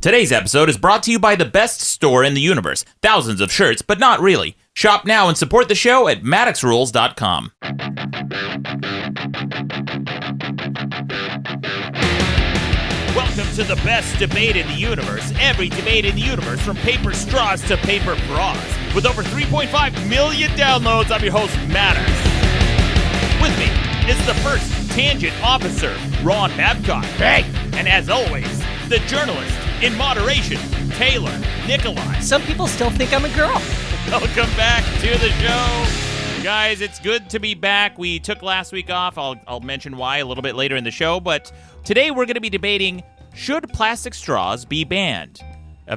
Today's episode is brought to you by the best store in the universe. Thousands of shirts, but not really. Shop now and support the show at MaddoxRules.com. Welcome to the best debate in the universe. Every debate in the universe, from paper straws to paper bras. With over 3.5 million downloads, I'm your host, Maddox. With me is the first tangent officer, Ron Babcock. Hey! And as always, the journalist in moderation, Taylor Nikolai. Some people still think I'm a girl. Welcome back to the show. Guys, it's good to be back. We took last week off. I'll mention why a little bit later in the show, but today we're going to be debating, should plastic straws be banned? It's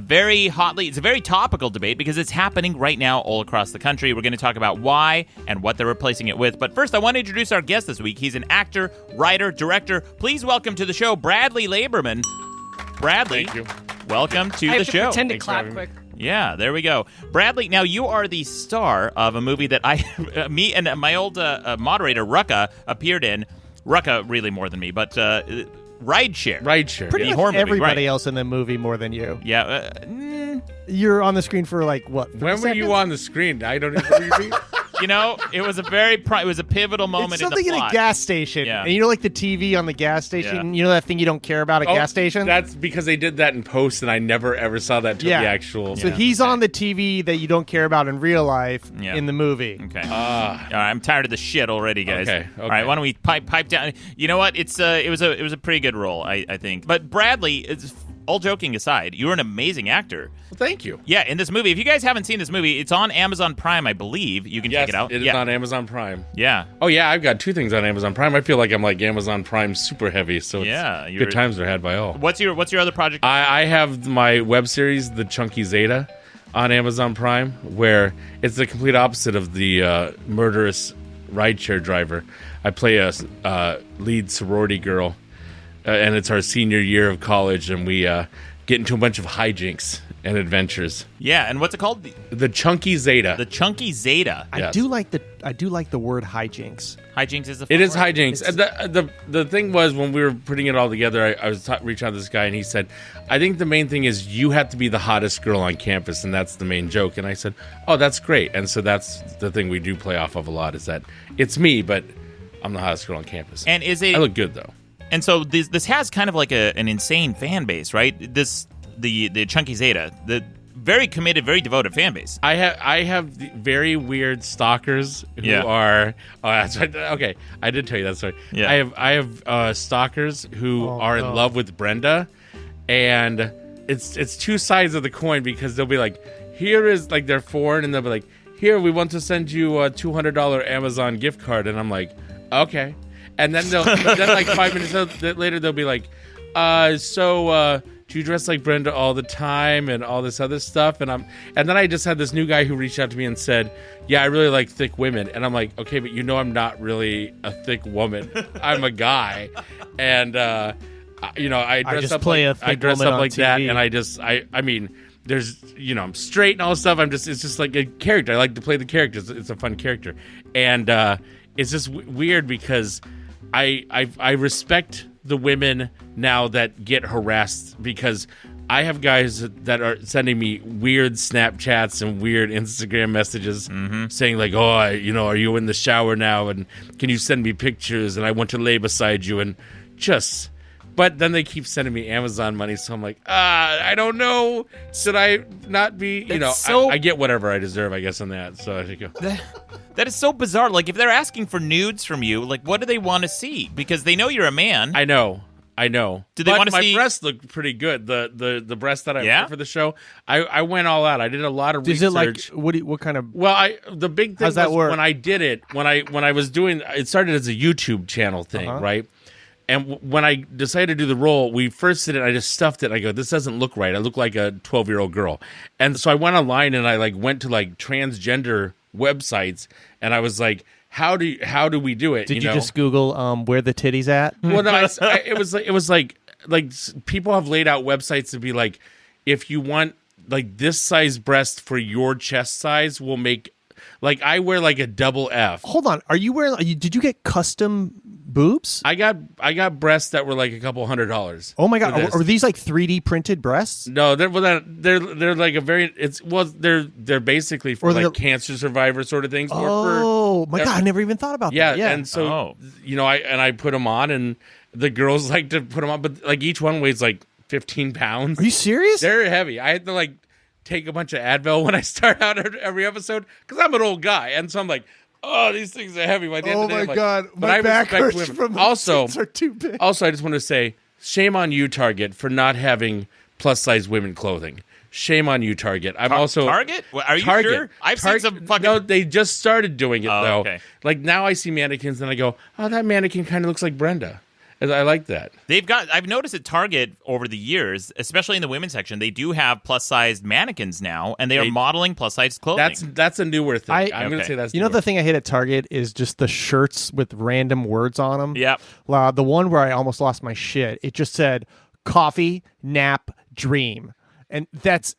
a very topical debate because it's happening right now all across the country. We're going to talk about why and what they're replacing it with. But first, I want to introduce our guest this week. He's an actor, writer, director. Please welcome to the show, Bradley Laberman. Bradley, thank you. Welcome to I the have to show. pretend to Thanks clap for having quick. Yeah, there we go. Bradley, now you are the star of a movie that me and my old moderator, Rucka, appeared in. Rucka, really more than me, but Rideshare. Pretty The much horror movie, everybody right. else in the movie more than you. Yeah. You're on the screen for like, what, 30 When were seconds? you on the screen? I don't even. You know, it was a pivotal moment It's in the something in plot. a gas station. Yeah. And you know, like the TV on the gas station? Yeah. You know that thing you don't care about at gas station? That's because they did that in post, and I never ever saw that till the actual. So he's on the TV that you don't care about in real life in the movie. Okay. All right, I'm tired of the shit already, guys. Okay. All right, why don't we pipe down? You know what? It was a pretty good role, I think. But Bradley, all joking aside, you were an amazing actor. Well, thank you. Yeah, in this movie. If you guys haven't seen this movie, it's on Amazon Prime, I believe. You can check it out. It is on Amazon Prime. Yeah. Oh yeah, I've got two things on Amazon Prime. I feel like I'm like Amazon Prime super heavy, so you're- good times are had by all. What's your other project? I have my web series, The Chunky Zeta, on Amazon Prime, where it's the complete opposite of the murderous rideshare driver. I play a lead sorority girl, and it's our senior year of college, and we get into a bunch of hijinks and adventures. Yeah, and what's it called? The Chunky Zeta. The Chunky Zeta. I Yes. do like the word hijinks. Hijinks is a fun It is word. hijinks. The thing was, when we were putting it all together, I was reaching out to this guy, and he said, I think the main thing is you have to be the hottest girl on campus, and that's the main joke. And I said, oh, that's great. And so that's the thing we do play off of a lot, is that it's me, but I'm the hottest girl on campus. And I look good, though. And so this has kind of like an insane fan base, right? The Chunky Zeta, the very committed, very devoted fan base. I have the very weird stalkers who are. Oh, that's right. Okay, I did tell you that story. Yeah. I have stalkers who are in love with Brenda, and it's two sides of the coin, because they'll be like, here is, like, they're foreign, and they'll be like, here, we want to send you a $200 Amazon gift card, and I'm like, okay. And then then like 5 minutes later they'll be like, do you dress like Brenda all the time and all this other stuff? And then I just had this new guy who reached out to me and said, yeah, I really like thick women. And I'm like, okay, but you know I'm not really a thick woman. I'm a guy. And I dress up like that, and I mean, there's, I'm straight and all this stuff. It's just like a character. I like to play the characters. It's a fun character. And it's just weird because I respect the women now that get harassed, because I have guys that are sending me weird Snapchats and weird Instagram messages saying like, oh, are you in the shower now? And can you send me pictures? And I want to lay beside you. And but then they keep sending me Amazon money. So I'm like, I don't know. Should I not be, I get whatever I deserve, I guess, on that. So I think That is so bizarre. Like, if they're asking for nudes from you, like, what do they want to see? Because they know you're a man. I know. Do they want to see? My breasts look pretty good. The breasts that I wore for the show, I went all out. I did a lot of research. Is it like what kind of? Well, the big thing How's that was work? when I did it, when I was doing it, started as a YouTube channel thing, right? And when I decided to do the role, we first did it. I just stuffed it. I go, this doesn't look right. I look like a 12-year-old girl. And so I went online and I went to transgender websites, and I was like, how do we do it? Did you just Google where the titties at? Well, no, it was like people have laid out websites to be like, if you want like this size breast for your chest size, we'll make, like, I wear like a double F. Hold on, are you wearing? Did you get custom boobs? I got breasts that were like a couple $100. Oh my god, are these like 3D printed breasts? No, they're like a very they're basically for like cancer survivor sort of things. Oh my god, I never even thought about that. Yeah, and so I put them on, and the girls like to put them on, but like each one weighs like 15 pounds. Are you serious? They're heavy. I had to like take a bunch of Advil when I start out every episode because I'm an old guy, and so I'm like, oh, these things are heavy. Oh my god, but my back hurts from also are too big. Also, I just want to say, shame on you, Target, for not having plus size women clothing. Shame on you, Target. I'm also Target. Are you Target. sure? I've seen some fucking. No, they just started doing it though. Okay. Like now, I see mannequins and I go, oh, that mannequin kind of looks like Brenda. I like that. I've noticed at Target over the years, especially in the women's section, they do have plus-sized mannequins now, and they are modeling plus-sized clothing. That's a newer thing. I'm going to say that's. You know, the thing I hate at Target is just the shirts with random words on them. Yep. The one where I almost lost my shit, it just said coffee, nap, dream. And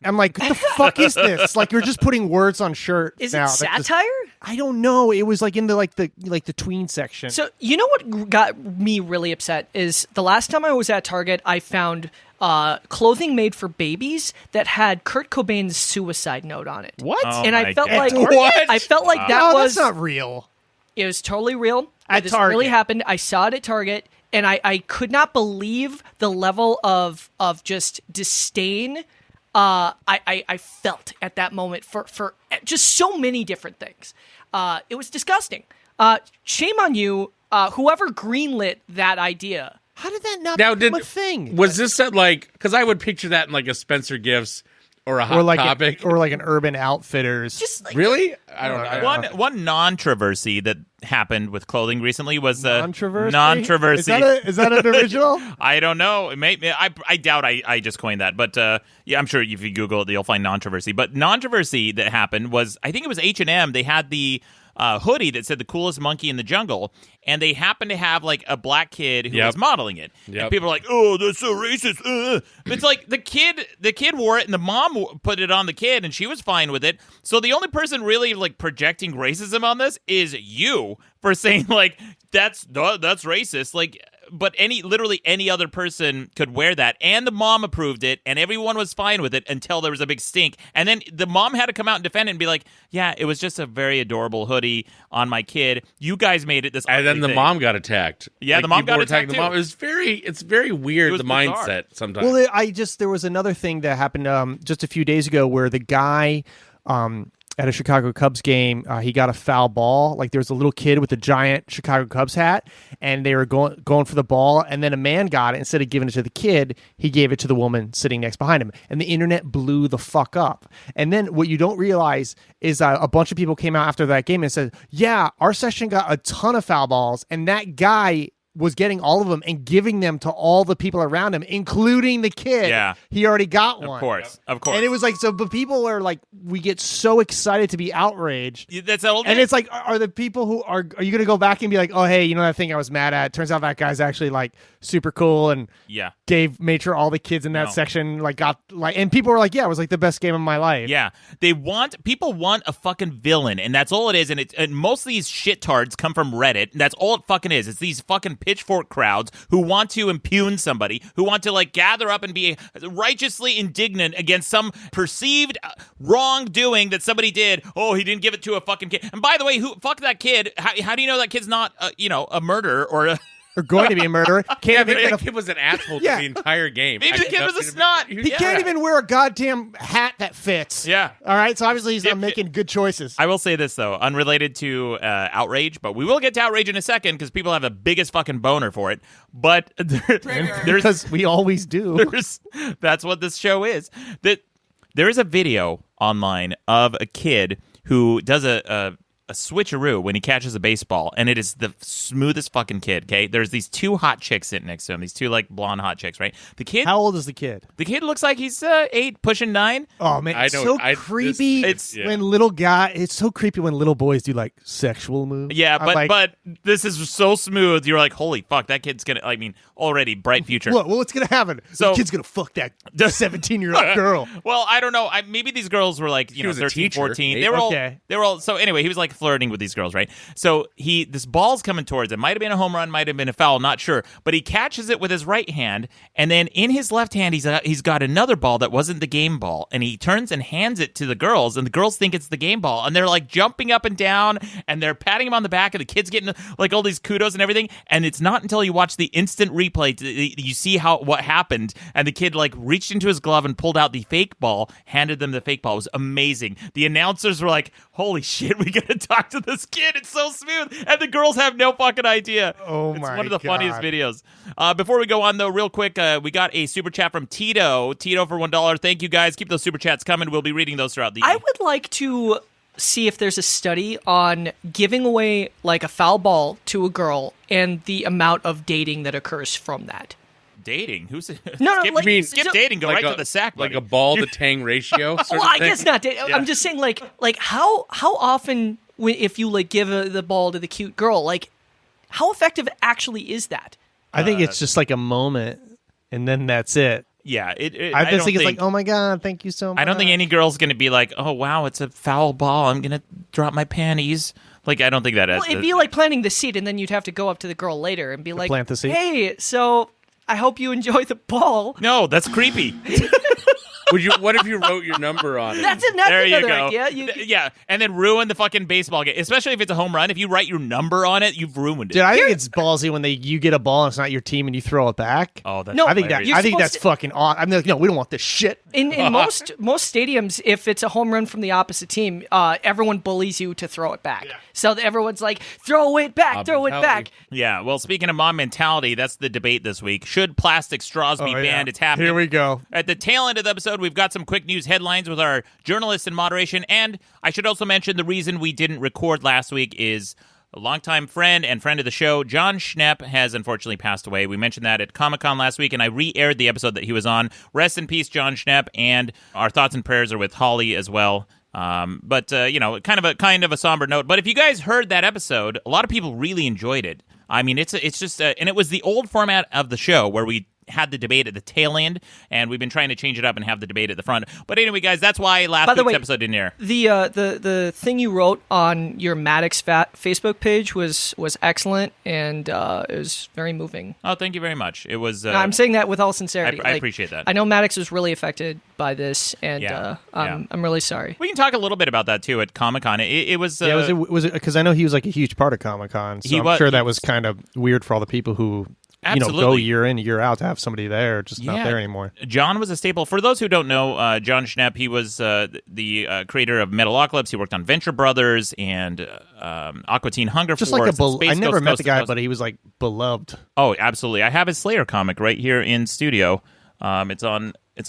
I'm like, what the fuck is this? Like, you're just putting words on shirts. Is now. it satire? I don't know. It was like in the tween section. So you know what got me really upset is the last time I was at Target, I found clothing made for babies that had Kurt Cobain's suicide note on it. What? And I felt like What? I felt like that was that's not real. It was totally real. At this Target. really happened. I saw it at Target, and I could not believe the level of just disdain I felt at that moment for just so many different things. It was disgusting. Shame on you, whoever greenlit that idea. How did that not become a thing? Was this at like, because I would picture that in like a Spencer Gifts or a Hot Topic. Or like an Urban Outfitters. Just like, really? I don't know. One non-traversy that happened with clothing recently was non-traversy. Is that an original? I don't know. It may. I doubt I just coined that, but yeah, I'm sure if you Google it, you'll find non-traversy. But non-traversy that happened was, I think it was H&M. They had the hoodie that said the coolest monkey in the jungle, and they happened to have like a black kid who was modeling it. And people are like, oh, that's so racist. It's like the kid wore it, and the mom put it on the kid, and she was fine with it. So the only person really like projecting racism on this is you for saying like that's racist. Like, but literally any other person could wear that, and the mom approved it, and everyone was fine with it until there was a big stink, and then the mom had to come out and defend it and be like, yeah, it was just a very adorable hoodie on my kid. You guys made it this. And then the mom got attacked. Yeah, the mom got attacked too. The mom. It's very weird, the bizarre. mindset sometimes. Well, there was another thing that happened just a few days ago where the guy at a Chicago Cubs game, he got a foul ball. Like there was a little kid with a giant Chicago Cubs hat, and they were going for the ball, and then a man got it. Instead of giving it to the kid, he gave it to the woman sitting next behind him, and the internet blew the fuck up. And then what you don't realize is a bunch of people came out after that game and said, yeah, our section got a ton of foul balls, and that guy was getting all of them and giving them to all the people around him, including the kid. Yeah. He already got one. Of course. And it was like, but people are like, we get so excited to be outraged. That's old. And it's like, are the people who are you going to go back and be like, oh, hey, you know that thing I was mad at? Turns out that guy's actually like super cool and made sure all the kids in that section like got like, and people were like, yeah, it was like the best game of my life. Yeah. People want a fucking villain, and that's all it is. And most of these shittards come from Reddit, and that's all it fucking is. It's these fucking pitchfork crowds who want to impugn somebody, who want to like gather up and be righteously indignant against some perceived wrongdoing that somebody did. Oh, he didn't give it to a fucking kid. And by the way, fuck that kid. How do you know that kid's not a murderer or a or going to be a murderer? Maybe that kid was an asshole to the entire game. Maybe the kid was a snot. He can't even wear a goddamn hat that fits. Yeah. All right. So obviously he's not making good choices. I will say this though, unrelated to Outrage, but we will get to Outrage in a second because people have the biggest fucking boner for it. But because we always do. That's what this show is. There is a video online of a kid who does a switcheroo when he catches a baseball, and it is the smoothest fucking kid. Okay, there's these two hot chicks sitting next to him, these two like blonde hot chicks, right? The kid. How old is the kid? The kid looks like he's 8, pushing 9. Oh man, it's so creepy. When it's so creepy when little boys do like sexual moves. Yeah, but this is so smooth. You're like, holy fuck, that kid's gonna. I mean, already bright future. What's gonna happen? So the kid's gonna fuck that 17-year-old girl. Well, I don't know. Maybe these girls were like 13, 14. They were all. So anyway, he was like flirting with these girls, right? So this ball's coming towards him. Might have been a home run, might have been a foul, not sure. But he catches it with his right hand, and then in his left hand, he's got another ball that wasn't the game ball, and he turns and hands it to the girls, and the girls think it's the game ball, and they're like jumping up and down, and they're patting him on the back, and the kid's getting like all these kudos and everything. And it's not until you watch the instant replay you see what happened, and the kid like reached into his glove and pulled out the fake ball, handed them the fake ball. It was amazing. The announcers were like, holy shit, we gotta talk to this kid. It's so smooth. And the girls have no fucking idea. Oh, it's my one of the God. funniest videos. Before we go on, though, real quick, we got a super chat from Tito. Tito for $1. Thank you, guys. Keep those super chats coming. We'll be reading those throughout the I would like to see if there's a study on giving away like a foul ball to a girl and the amount of dating that occurs from that. Dating? Who's No, skip, like- you mean, skip so- dating, go Like right to the sack, like buddy. a ball to tang ratio. Sort Well, of I thing. guess not. I'm just saying, like how often if you like give the ball to the cute girl, like how effective actually is that? I think it's just like a moment, and then that's it. Yeah, I just don't think it's like, oh my God, thank you so much. I don't think any girl's going to be like, oh, wow, it's a foul ball. I'm going to drop my panties. Like, I don't think that is. Well, it'd be like planting the seed, and then you'd have to go up to the girl later and be like, plant the seed? Hey, so I hope you enjoy the ball. No, that's creepy. What if you wrote your number on it? That's There you another go. idea. Yeah, and then ruin the fucking baseball game, especially if it's a home run. If you write your number on it, you've ruined it. Dude, I think it's ballsy when you get a ball and it's not your team and you throw it back. Oh, that's No, I think hilarious. You're that's supposed to- fucking awesome. I'm like, no, we don't want this shit. In most stadiums, if it's a home run from the opposite team, everyone bullies you to throw it back. So everyone's like, throw it back, throw it back. Yeah, well, speaking of mom mentality, that's the debate this week. Should plastic straws be Oh, yeah. banned? It's happening. Here we go. At the tail end of the episode, we've got some quick news headlines with our journalists in moderation. And I should also mention the reason we didn't record last week is a longtime friend and friend of the show, Jon Schnepp, has unfortunately passed away. We mentioned that at Comic-Con last week, and I re-aired the episode that he was on. Rest in peace, Jon Schnepp, and our thoughts and prayers are with Holly as well. But kind of a somber note. But if you guys heard that episode, a lot of people really enjoyed it. I mean, it's just and it was the old format of the show where we had the debate at the tail end, and we've been trying to change it up and have the debate at the front. But anyway, guys, that's why last By the week's way, episode didn't air. The thing you wrote on your Maddox Facebook page was excellent, and it was very moving. Oh, thank you very much. It was. I'm saying that with all sincerity. I appreciate that. I know Maddox was really affected by this, and Yeah, I'm really sorry. We can talk a little bit about that too at Comic-Con. It was. Was it because I know he was like a huge part of Comic-Con, so I'm sure that was kind of weird for all the people who go Absolutely. year in, year out to have somebody there, just not there anymore. John was a staple. For those who don't know, Jon Schnepp, he was the creator of Metalocalypse. He worked on Venture Brothers and Aqua Teen Hunger Just Force. like I never Ghost, met Coast the to guy, Coast. but he was like beloved. Oh, absolutely. I have his Slayer comic right here in studio. It's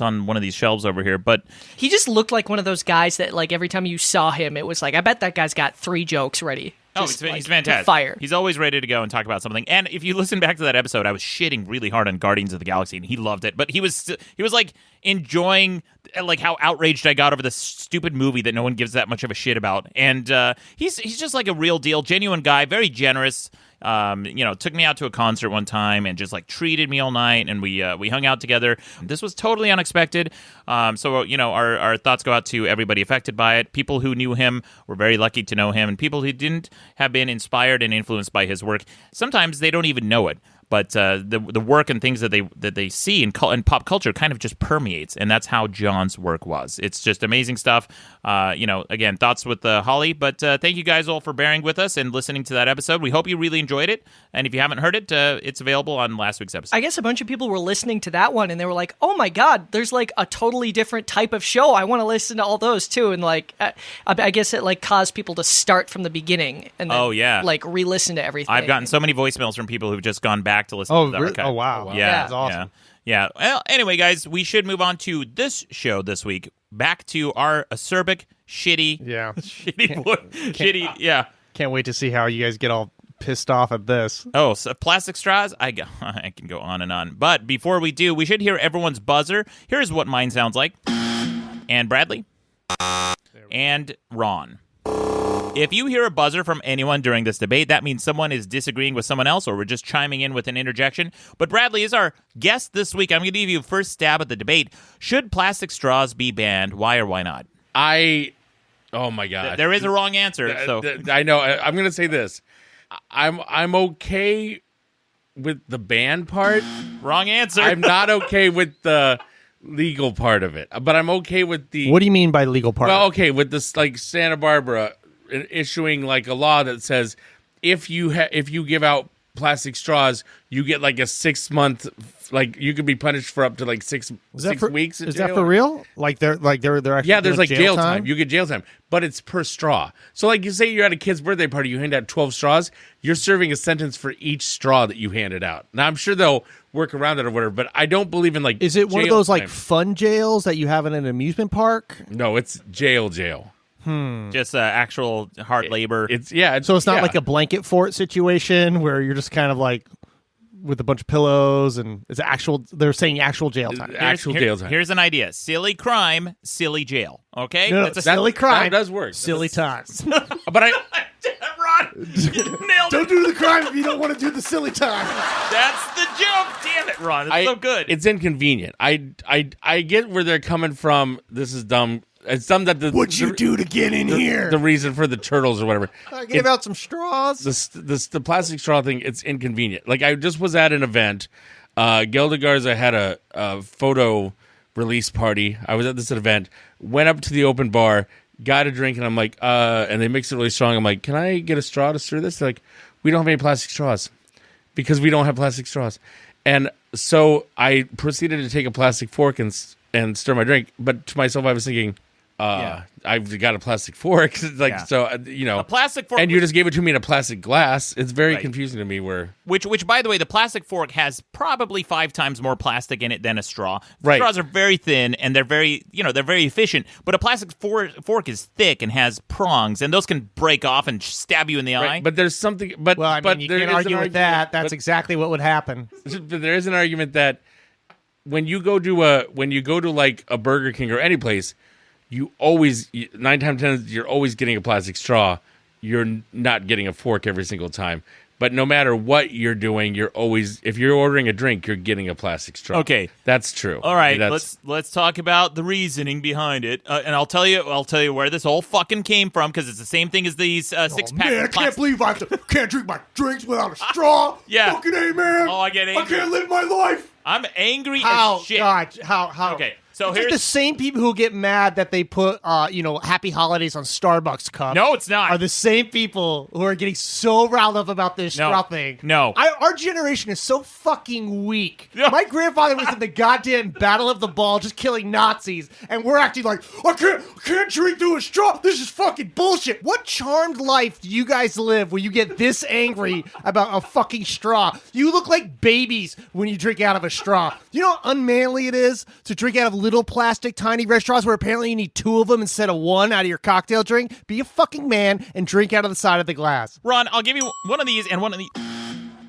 on one of these shelves over here. But He just looked like one of those guys that, like, every time you saw him, it was like, I bet that guy's got 3 jokes ready. Just, he's fantastic. Fire. He's always ready to go and talk about something. And if you listen back to that episode, I was shitting really hard on Guardians of the Galaxy, and he loved it. But he was like enjoying like how outraged I got over this stupid movie that no one gives that much of a shit about. And he's just like a real deal, genuine guy, very generous. Took me out to a concert one time and just like treated me all night, and we hung out together. This was totally unexpected. So our thoughts go out to everybody affected by it. People who knew him were very lucky to know him, and people who didn't have been inspired and influenced by his work. Sometimes they don't even know it. But the work and things that they see in pop culture kind of just permeates, and that's how John's work was. It's just amazing stuff. Again, thoughts with Holly. But thank you guys all for bearing with us and listening to that episode. We hope you really enjoyed it. And if you haven't heard it, it's available on last week's episode. I guess a bunch of people were listening to that one, and they were like, oh my God, there's like a totally different type of show. I want to listen to all those too. And like, I guess it like caused people to start from the beginning and then like re-listen to everything. I've gotten so many voicemails from people who've just gone back to listen to the archive. Oh, wow. Yeah, That's awesome. Yeah. Well, anyway, guys, we should move on to this show this week. Back to our acerbic, shitty, yeah. Can't wait to see how you guys get all pissed off at this. Oh, so plastic straws? I can go on and on. But before we do, we should hear everyone's buzzer. Here's what mine sounds like. And Bradley. And Ron. If you hear a buzzer from anyone during this debate, that means someone is disagreeing with someone else, or we're just chiming in with an interjection. But Bradley is our guest this week. I'm going to give you a first stab at the debate. Should plastic straws be banned? Why or why not? I Oh my god. There is a wrong answer. So I know. I'm going to say this. I'm okay with the ban part. wrong answer. I'm not okay with the legal part of it, but I'm okay with the. What do you mean by legal part? Well, okay, with this, like Santa Barbara issuing like a law that says if you give out plastic straws, you get like a 6 month, like you could be punished for up to like six weeks. Is that for real? Like they're actually Yeah, there's doing like jail time? time. You get jail time, but it's per straw. So like you say you're at a kid's birthday party, you hand out 12 straws, you're serving a sentence for each straw that you handed out. Now I'm sure they'll work around it or whatever, but I don't believe in like. Is it one of jail those like time. fun jails that you have in an amusement park? No, it's jail. Just actual hard labor. It's So it's not like a blanket fort situation where you're just kind of like with a bunch of pillows and it's actual. They're saying actual jail time. jail time. Here's an idea: silly crime, silly jail. Okay, No, that's a silly crime. That does work. Silly times. But I. Ron, you nailed Don't it. do the crime if you don't want to do the silly time. That's the joke. Damn it, Ron. It's so good. It's inconvenient. I get where they're coming from. This is dumb. It's dumb that What'd you do to get in here? the reason for the turtles or whatever. I gave out some straws. The plastic straw thing, it's inconvenient. Like I just was at an event. Gilda Garza had a photo release party. I was at this event, went up to the open bar, got a drink, and I'm like, and they mixed it really strong. I'm like, can I get a straw to stir this? They're like, we don't have any plastic straws because we don't have plastic straws. And so I proceeded to take a plastic fork and stir my drink. But to myself, I was thinking, I've got a plastic fork. So, a plastic fork, and you just gave it to me in a plastic glass. It's very Right. confusing to me. which by the way, the plastic fork has probably 5 times more plastic in it than a straw. Right. Straws are very thin and they're very efficient. But a plastic fork is thick and has prongs, and those can break off and stab you in the eye. Right. But there's something. But Well, I mean, but you there can't is argue an with that. argument- That's exactly what would happen. But there is an argument that when you go to like a Burger King or any place, you always 9 times 10 you're always getting a plastic straw. You're not getting a fork every single time. But no matter what you're doing, you're always, if you're ordering a drink, you're getting a plastic straw. Okay. That's true. All right, That's- let's talk about the reasoning behind it, and I'll tell you where this whole fucking came from, because it's the same thing as these 6-pack. Man, I can't believe I can't drink my drinks without a straw. Yeah. Fucking A, man. Oh, I get angry. I can't live my life. I'm angry How? as shit. God, how? Okay, so it's here's like the same people who get mad that they put, Happy Holidays on Starbucks cups. No, it's not. Are the same people who are getting so riled up about this straw thing. No. Our generation is so fucking weak. No. My grandfather was in the goddamn Battle of the Ball just killing Nazis, and we're acting like, I can't drink through a straw. This is fucking bullshit. What charmed life do you guys live where you get this angry about a fucking straw? You look like babies when you drink out of a straw. You know how unmanly it is to drink out of little plastic tiny red straws where apparently you need 2 of them instead of 1 out of your cocktail drink? Be a fucking man and drink out of the side of the glass. Ron, I'll give you one of these and one of these.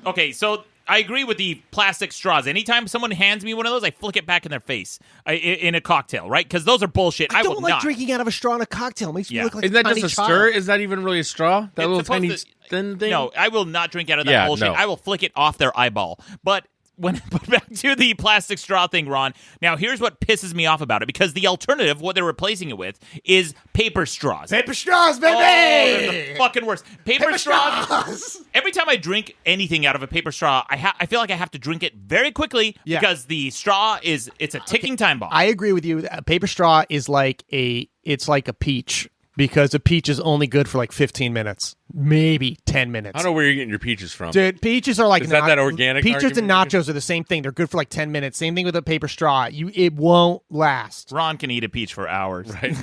Okay, so I agree with the plastic straws. Anytime someone hands me one of those, I flick it back in their face in a cocktail, right? Because those are bullshit. I will don't like not. drinking out of a straw in a cocktail. It makes me look like Isn't that a tiny just a child. stir? Is that even really a straw? That It's little supposed tiny to- thin thing? No, I will not drink out of that Yeah, bullshit. no. I will flick it off their eyeball. But back to the plastic straw thing, Ron. Now, here's what pisses me off about it, because the alternative, what they're replacing it with, is paper straws. Paper straws, Oh, baby! they're the fucking worst. Paper straws. straws! Every time I drink anything out of a paper straw, I feel like I have to drink it very quickly because the straw it's a ticking time bomb. I agree with you. A paper straw is like it's like a peach, because a peach is only good for like 15 minutes, maybe 10 minutes. I don't know where you're getting your peaches from. Dude, peaches are like Is that organic Peaches and argument? nachos are the same thing. They're good for like 10 minutes. Same thing with a paper straw. It won't last. Ron can eat a peach for hours. Right.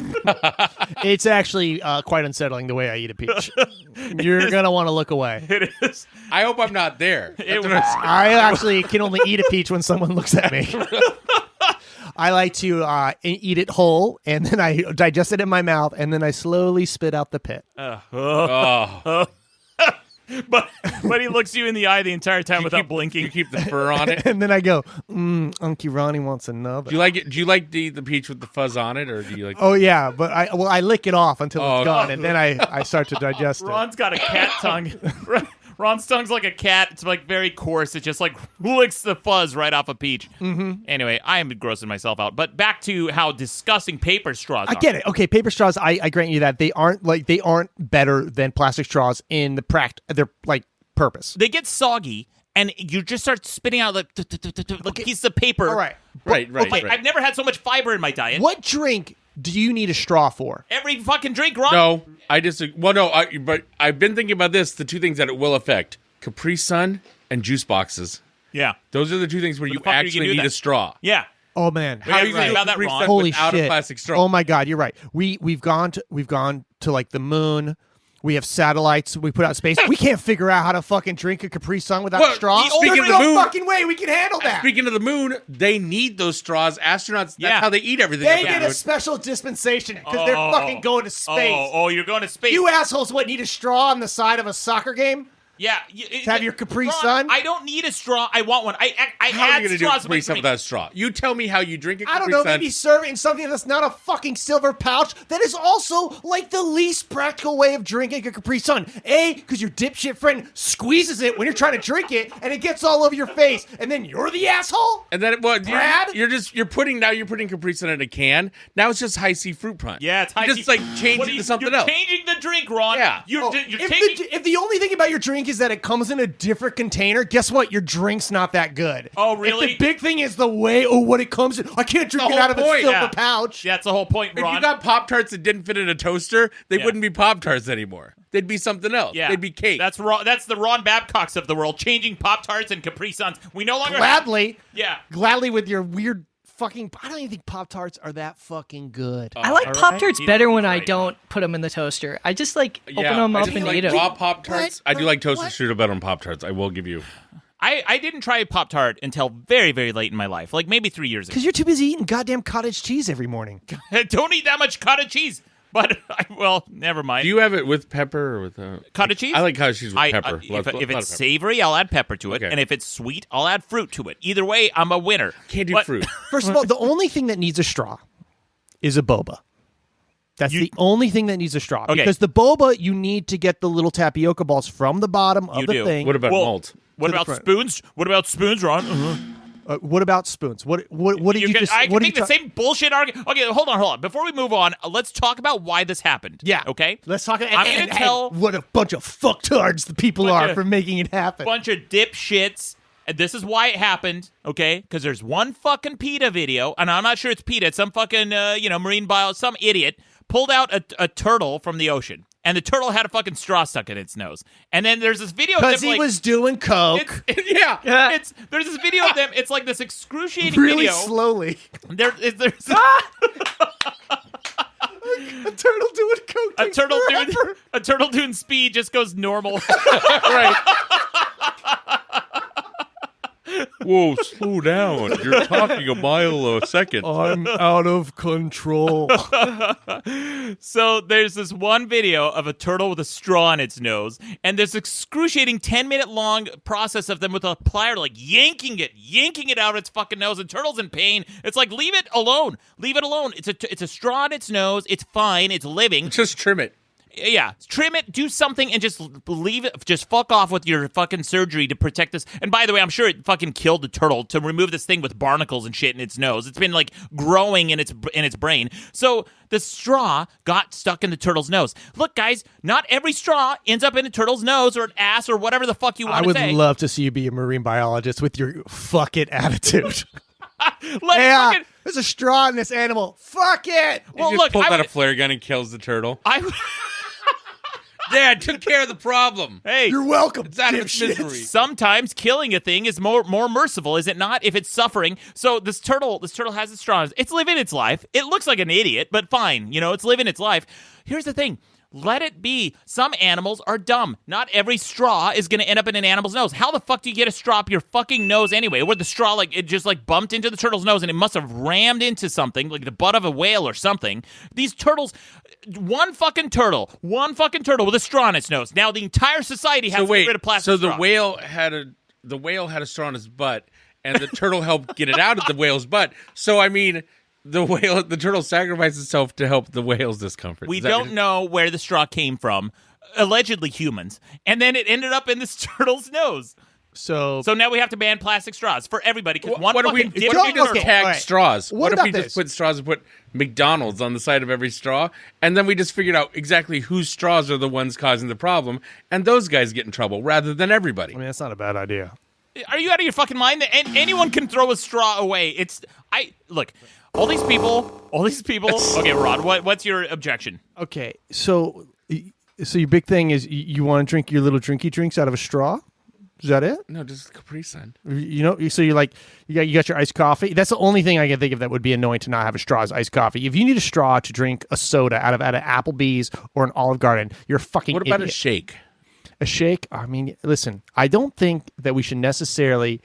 It's actually quite unsettling the way I eat a peach. You're gonna want to look away. It is. I hope I'm not there. It That's what I'm saying. I actually can only eat a peach when someone looks at me. I like to eat it whole, and then I digest it in my mouth, and then I slowly spit out the pit. Oh. But he looks you in the eye the entire time without blinking. You keep the fur on it. And then I go, Unky Ronnie wants another. Do you like it? Do you like the peach with the fuzz on it, or do you like? Oh yeah, but I lick it off until Oh, it's gone, and then I start to digest it. Ron's got a cat tongue. Ron's tongue's like a cat. It's like very coarse. It just like licks the fuzz right off a peach. Mm-hmm. Anyway, I am grossing myself out. But back to how disgusting paper straws are. I get it. Okay, paper straws, I grant you that. They aren't better than plastic straws in their like purpose. They get soggy. And you just start spitting out like pieces of paper. All right. Right. I've never had so much fiber in my diet. What drink do you need a straw for? Every fucking drink, Ron. No, I disagree. Well, no, but I've been thinking about this. The two things that it will affect: Capri Sun and juice boxes. Yeah. Those are the two things where you the fuck are you actually gonna do need that? a straw. Yeah. Oh man, How are you going to about that, Capri Ron? Sun Holy without shit! a plastic straw. Oh my god, you're right. We've gone to like the moon. We have satellites we put out in space. We can't figure out how to fucking drink a Capri Sun without a straw. Speaking There's of the no moon- fucking way we can handle that. Speaking of the moon, they need those straws. Astronauts, Yeah. that's how they eat everything. They on the get moon. a special dispensation because they're fucking going to space. Oh, you're going to space. You assholes, need a straw on the side of a soccer game? Yeah. To have your Capri Ron, Sun? I don't need a straw. I want one. I How are add you going to do a straws Capri with Sun my without a straw? You tell me how you drink a Capri I don't know, Sun. maybe serve it in something that's not a fucking silver pouch. That is also like the least practical way of drinking a Capri Sun. A, because your dipshit friend squeezes it when you're trying to drink it, and it gets all over your face, and then you're the asshole? And then, Brad? you're putting Capri Sun in a can. Now it's just high C fruit punch. Yeah, it's high You just C- like change What it are to you- something you're else. changing the drink, Ron. Yeah. You're If taking. if the only thing about your drink is that it comes in a different container, guess what? Your drink's not that good. Oh, really? If the big thing is the way, what it comes in. I can't drink The it out whole of a point. silver Yeah. pouch. That's the whole point, If Ron. you got Pop-Tarts that didn't fit in a toaster, they Yeah. wouldn't be Pop-Tarts anymore. They'd be something else. Yeah. They'd be cake. That's Ron. That's the Ron Babcocks of the world, changing Pop-Tarts and Capri Suns. We no longer Gladly. Yeah. Gladly with your weird fucking... I don't even think Pop-Tarts are that fucking good. I like all right. Pop-Tarts He's better when I right. don't put them in the toaster. I just like open Yeah, them I up just and like eat them. raw Pop-Tarts. What? I do like toasted What? strudel better than Pop-Tarts. I will give you. I didn't try Pop-Tart until very, very late in my life, like maybe 3 years ago. Because you're too busy eating goddamn cottage cheese every morning. Don't eat that much cottage cheese. But, never mind. Do you have it with pepper or with Cottage cheese? I like cottage cheese with pepper. If Lot of it's pepper. savory, I'll add pepper to it. Okay. And if it's sweet, I'll add fruit to it. Either way, I'm a winner. Can't do But- fruit. First of all, the only thing that needs a straw is a boba. That's the only thing that needs a straw. Okay. Because the boba, you need to get the little tapioca balls from the bottom of You the do. thing. What about malt? What To the about front. spoons? What about spoons, Ron? What about spoons? What did you just... I can what did make you the same bullshit argument. Okay, hold on. Before we move on, let's talk about why this happened. Yeah. Okay? Let's talk... I'm gonna tell- what a bunch of fucktards the people Bunch are of- for making it happen. Bunch of dipshits. And this is why it happened, okay? Because there's one fucking PETA video, and I'm not sure it's PETA. It's some fucking, marine bio, some idiot pulled out a turtle from the ocean. And the turtle had a fucking straw stuck in its nose. And then there's this video of them, Because he like, was doing coke. there's this video of them. It's like this excruciating Really video. slowly. There's A turtle doing coke. a takes turtle doing forever. a turtle doing speed just goes normal. Right. Whoa, slow down. You're talking a mile a second. I'm out of control. So there's this one video of a turtle with a straw in its nose, and there's excruciating 10-minute long process of them with a plier like yanking it out of its fucking nose, and turtle's in pain. It's like, leave it alone. Leave it alone. It's a straw in its nose. It's fine. It's living. Just trim it. Yeah, trim it, do something, and just leave it. Just fuck off with your fucking surgery to protect this. And by the way, I'm sure it fucking killed the turtle to remove this thing with barnacles and shit in its nose. It's been like growing in its brain. So the straw got stuck in the turtle's nose. Look, guys, not every straw ends up in a turtle's nose or an ass or whatever the fuck you want I to would say. love to see you be a marine biologist with your fuck it attitude. Like, Yeah, fucking- there's a straw in this animal. Fuck it. well, He just look, pulls I out a would- flare gun and kills the turtle. I Dad took care of the problem. hey, You're welcome. It's out of its dipshits. misery. sometimes killing a thing is more merciful, is it not? If it's suffering. So this turtle has its straw. It's living its life. It looks like an idiot, but fine. It's living its life. Here's the thing. Let it be. Some animals are dumb. Not every straw is going to end up in an animal's nose. How the fuck do you get a straw up your fucking nose anyway? Where the straw, it just, bumped into the turtle's nose and it must have rammed into something, like the butt of a whale or something. These turtles, one fucking turtle with a straw in its nose. Now the entire society has to get rid of plastic so straw. the whale had a straw in his butt, and the turtle helped get it out of the whale's butt. So I mean, the turtle sacrificed itself to help the whale's discomfort. We Is that- don't know where the straw came from. allegedly humans, and then it ended up in this turtle's nose. So now we have to ban plastic straws for everybody. Because one what if we fucking dipshit just turtle- tag straws? What What if about we this? just put straws and put McDonald's on the side of every straw, and then we just figured out exactly whose straws are the ones causing the problem, and those guys get in trouble rather than everybody. I mean, that's not a bad idea. Are you out of your fucking mind? And anyone can throw a straw away. Look, all these people. Okay, Rod, what's your objection? Okay, so your big thing is you want to drink your little drinky drinks out of a straw? Is that it? No, just Capri Sun. You know, so you're like you got your iced coffee. That's the only thing I can think of that would be annoying to not have a straw is iced coffee. If you need a straw to drink a soda out of Applebee's or an Olive Garden, you're a fucking What about idiot. a shake? A shake? I mean, listen, I don't think that we should necessarily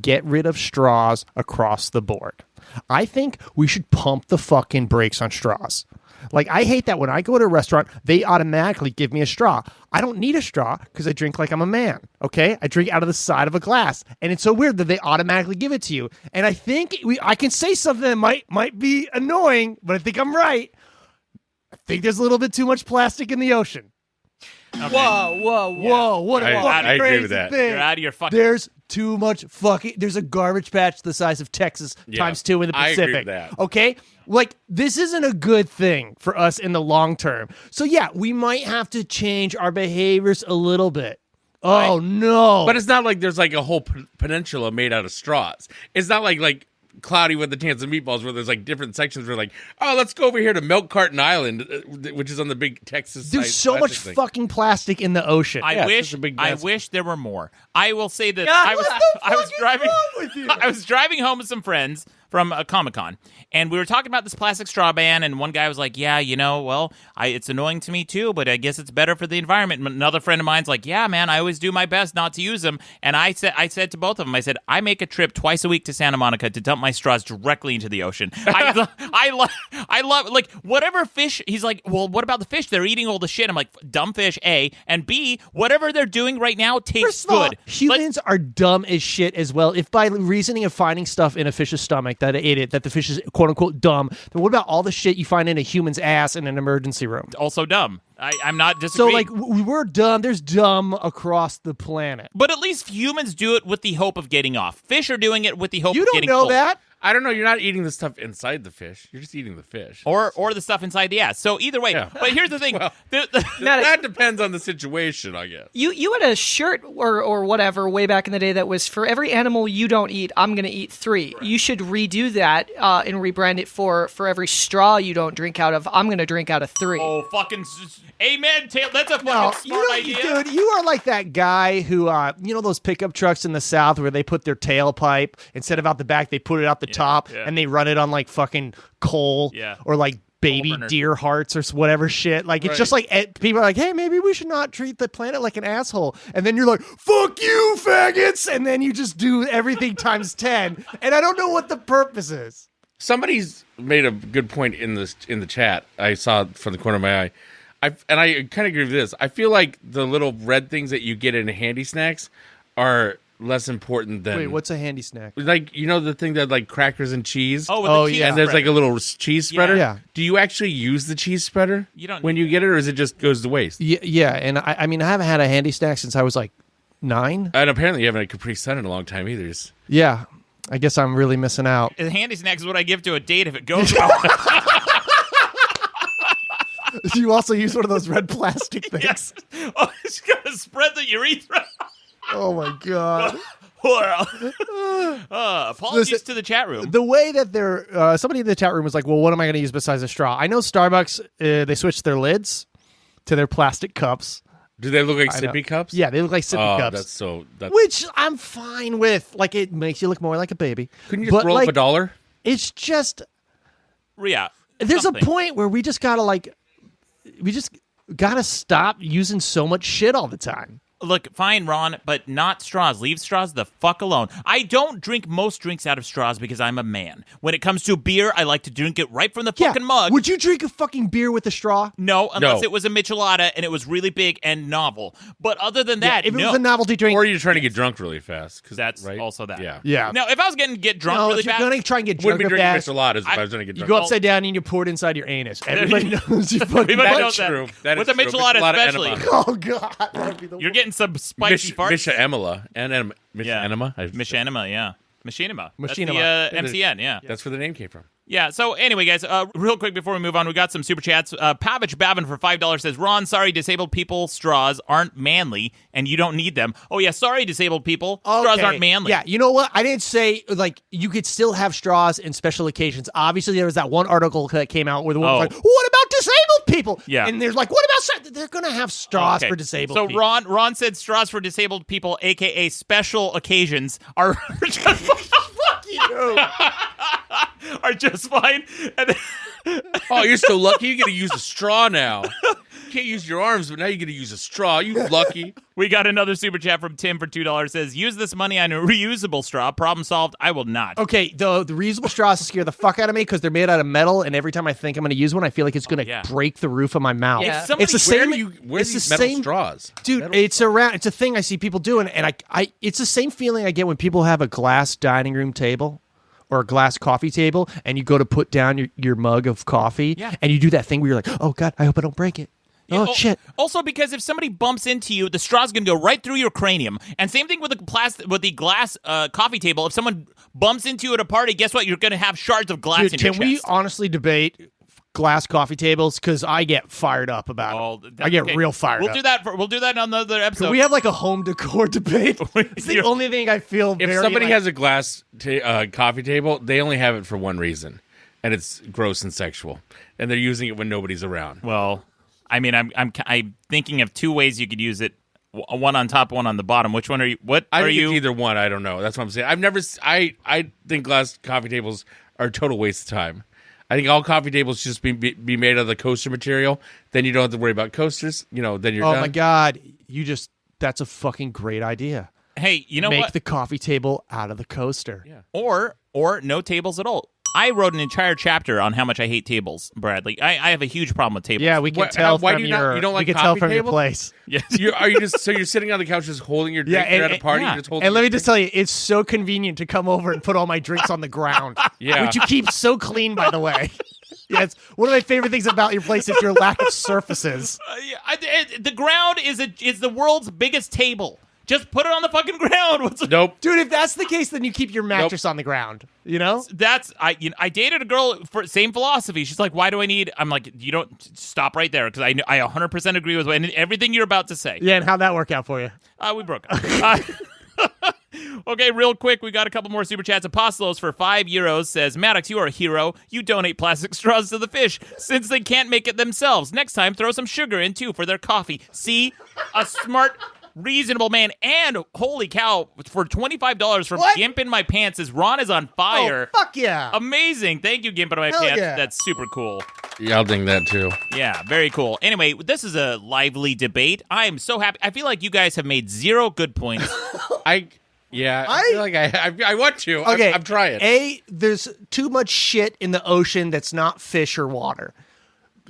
get rid of straws across the board. I think we should pump the fucking brakes on straws. Like, I hate that when I go to a restaurant, they automatically give me a straw. I don't need a straw because I drink like I'm a man, okay? I drink out of the side of a glass. And it's so weird that they automatically give it to you. And I think I can say something that might be annoying, but I think I'm right. I think there's a little bit too much plastic in the ocean. Okay. Whoa. What a I fucking agree crazy with that. thing. You're out of your fucking. There's too much fucking. There's a garbage patch the size of Texas times 2 in the I Pacific. agree with that. Okay, like this isn't a good thing for us in the long term. So yeah, we might have to change our behaviors a little bit. Oh no! But it's not like there's like a whole peninsula made out of straws. It's not like Cloudy with the Chance of Meatballs where there's like different sections where like, oh, let's go over here to Milk Carton Island, which is on the big Texas. There's so much fucking plastic in the ocean. I wish there were more. I will say that I was driving home with some friends from a Comic-Con, and we were talking about this plastic straw ban, and one guy was like, yeah, it's annoying to me too, but I guess it's better for the environment. And another friend of mine's like, yeah, man, I always do my best not to use them. And I said to both of them, I said, I make a trip twice a week to Santa Monica to dump my straws directly into the ocean. I love, like, whatever fish, he's like, well, what about the fish? They're eating all the shit. I'm like, dumb fish, A, and B, whatever they're doing right now tastes First of all, good. humans are dumb as shit as well. If by reasoning of finding stuff in a fish's stomach that ate it, that the fish is quote unquote dumb, then what about all the shit you find in a human's ass in an emergency room? Also dumb. I'm not disagreeing. So, like, we're dumb. There's dumb across the planet. But at least humans do it with the hope of getting off. Fish are doing it with the hope You of don't getting know full. that. I don't know. You're not eating the stuff inside the fish. You're just eating the fish. Or the stuff inside the ass. So either way. Yeah. But here's the thing. Well, The- that depends on the situation, I guess. You had a shirt or whatever way back in the day that was for every animal you don't eat, I'm going to eat 3. Right. You should redo that and rebrand it for every straw you don't drink out of, I'm going to drink out of 3. Oh, fucking amen, Tail. That's a fucking smart idea. Dude, you are like that guy who, those pickup trucks in the South where they put their tailpipe, instead of out the back, they put it out the top, and they run it on like fucking coal or like baby deer hearts or whatever shit. Like, it's just like people are like, hey, maybe we should not treat the planet like an asshole. And then you're like, fuck you, faggots. And then you just do everything times 10. And I don't know what the purpose is. Somebody's made a good point in the chat. I saw from the corner of my eye. I kind of agree with this. I feel like the little red things that you get in handy snacks are less important than. Wait, what's a handy snack? Like, the thing that like crackers and cheese. Oh, with the cheese and there's spreader. like a little cheese spreader. Yeah. Do you actually use the cheese spreader? You don't when you get it, or is it just goes to waste? Yeah. And I mean, I haven't had a handy snack since I was like 9. And apparently, you haven't had Capri Sun in a long time either. Yeah. I guess I'm really missing out. The handy snack is what I give to a date if it goes well. Do you also use one of those red plastic things? Yes. Oh, it's going to spread the urethra. Oh, my God. Apologies Listen, to the chat room. The way that somebody in the chat room was like, well, what am I going to use besides a straw? I know Starbucks, they switched their lids to their plastic cups. Do they look like sippy cups? Yeah, they look like sippy cups. Which I'm fine with. Like, it makes you look more like a baby. Couldn't you just roll up $1? It's just... Yeah. There's something. a point where we just got to stop using so much shit all the time. Look, fine, Ron, but not straws. Leave straws the fuck alone. I don't drink most drinks out of straws because I'm a man. When it comes to beer, I like to drink it right from the fucking mug. Would you drink a fucking beer with a straw? No, unless it was a michelada and it was really big and novel. But other than that, if it was a novelty drink. Or you're trying to get drunk really fast. That's also that. Yeah. Now, if I was going to get drunk really if you're fast, going to try and get drunk Wouldn't be drinking fast, micheladas if I was going to get drunk. you go upside down and you pour it inside your anus. Everybody knows you fucking Everybody knows That's that. true. That With is a true. michelada especially. enema. Oh, God. That'd be the You're getting some spicy farts. Misha Emila. Yeah. Enema? Machinima, yeah. Machinima. That's Machinima. the MCN, yeah. That's where the name came from. Yeah, so anyway, guys, real quick before we move on, we got some super chats. Pavich Bavin for $5 says, Ron, sorry, disabled people straws aren't manly, and you don't need them. Oh, yeah, sorry, disabled people. Straws aren't manly. Yeah, you know what? I didn't say, like, you could still have straws in special occasions. Obviously, there was that one article that came out where the woman was like, what about disabled people? Yeah. And there's like, what about... They're going to have straws for disabled people. So Ron said straws for disabled people, a.k.a. special occasions, are just... Fuck you! are just fine. And Oh, you're so lucky. You get to use a straw now. You can't use your arms, but now you get to use a straw. You lucky. we got another super chat from Tim for $2. Says, use this money on a reusable straw. Problem solved. I will not. Okay, the reusable straws scare the fuck out of me because they're made out of metal, and every time I think I'm going to use one, I feel like it's going to break the roof of my mouth. Yeah. If somebody- It's the same. Where are it's these the metal same straws? Dude, Metal it's around. It's a thing I see people doing, and I it's the same feeling I get when people have a glass dining room table or a glass coffee table, and you go to put down your mug of coffee, and you do that thing where you're like, oh God, I hope I don't break it. Oh, shit. Also, because if somebody bumps into you, the straw's going to go right through your cranium. And same thing with the glass coffee table. If someone bumps into you at a party, guess what? You're going to have shards of glass Dude, in your can we chest. honestly debate glass coffee tables? Because I get fired up about it. I get real fired up. We'll do that on another episode. Can we have like a home decor debate? It's the only thing I feel If very somebody like, has a glass coffee table, they only have it for one reason, and it's gross and sexual, and they're using it when nobody's around. Well, I mean, I'm thinking of two ways you could use it. One on top, one on the bottom. Which one are you? I think it's either one. I don't know. That's what I'm saying. I think glass coffee tables are a total waste of time. I think all coffee tables should just be made of the coaster material. Then you don't have to worry about coasters. Then you're done. Oh my God, that's a fucking great idea. Hey, you know Make what? the coffee table out of the coaster. Yeah. Or no tables at all. I wrote an entire chapter on how much I hate tables, Bradley. I have a huge problem with tables. Yeah, we can tell why from do you your. you don't like we can tell coffee from your tables? place. Yes. You're sitting on the couch just holding your drink. You're at a party. You're just holding. And let me just tell you, it's so convenient to come over and put all my drinks on the ground. Yeah. Which you keep so clean, by the way. Yeah, it's one of my favorite things about your place is your lack of surfaces. The ground is the world's biggest table. Just put it on the fucking ground. Nope. Dude, if that's the case, then you keep your mattress on the ground. You know? I dated a girl for same philosophy. She's like, why do I need? I'm like, you don't stop right there because I 100% agree with everything you're about to say. Yeah, and how'd that work out for you? We broke up. Okay, real quick, we got a couple more super chats. Apostolos for €5 says, Maddox, you are a hero. You donate plastic straws to the fish since they can't make it themselves. Next time, throw some sugar in too for their coffee. See, a smart, reasonable man. And holy cow, for $25 from What? Gimp in My Pants, says Ron is on fire. Oh, fuck yeah. Amazing. Thank you, Gimp in My Hell Pants. yeah. That's super cool. Yeah, I'll ding that too. Yeah, very cool. Anyway, this is a lively debate. I am so happy. I feel like you guys have made zero good points. I feel like I want to. Okay, I'm trying. There's too much shit in the ocean that's not fish or water.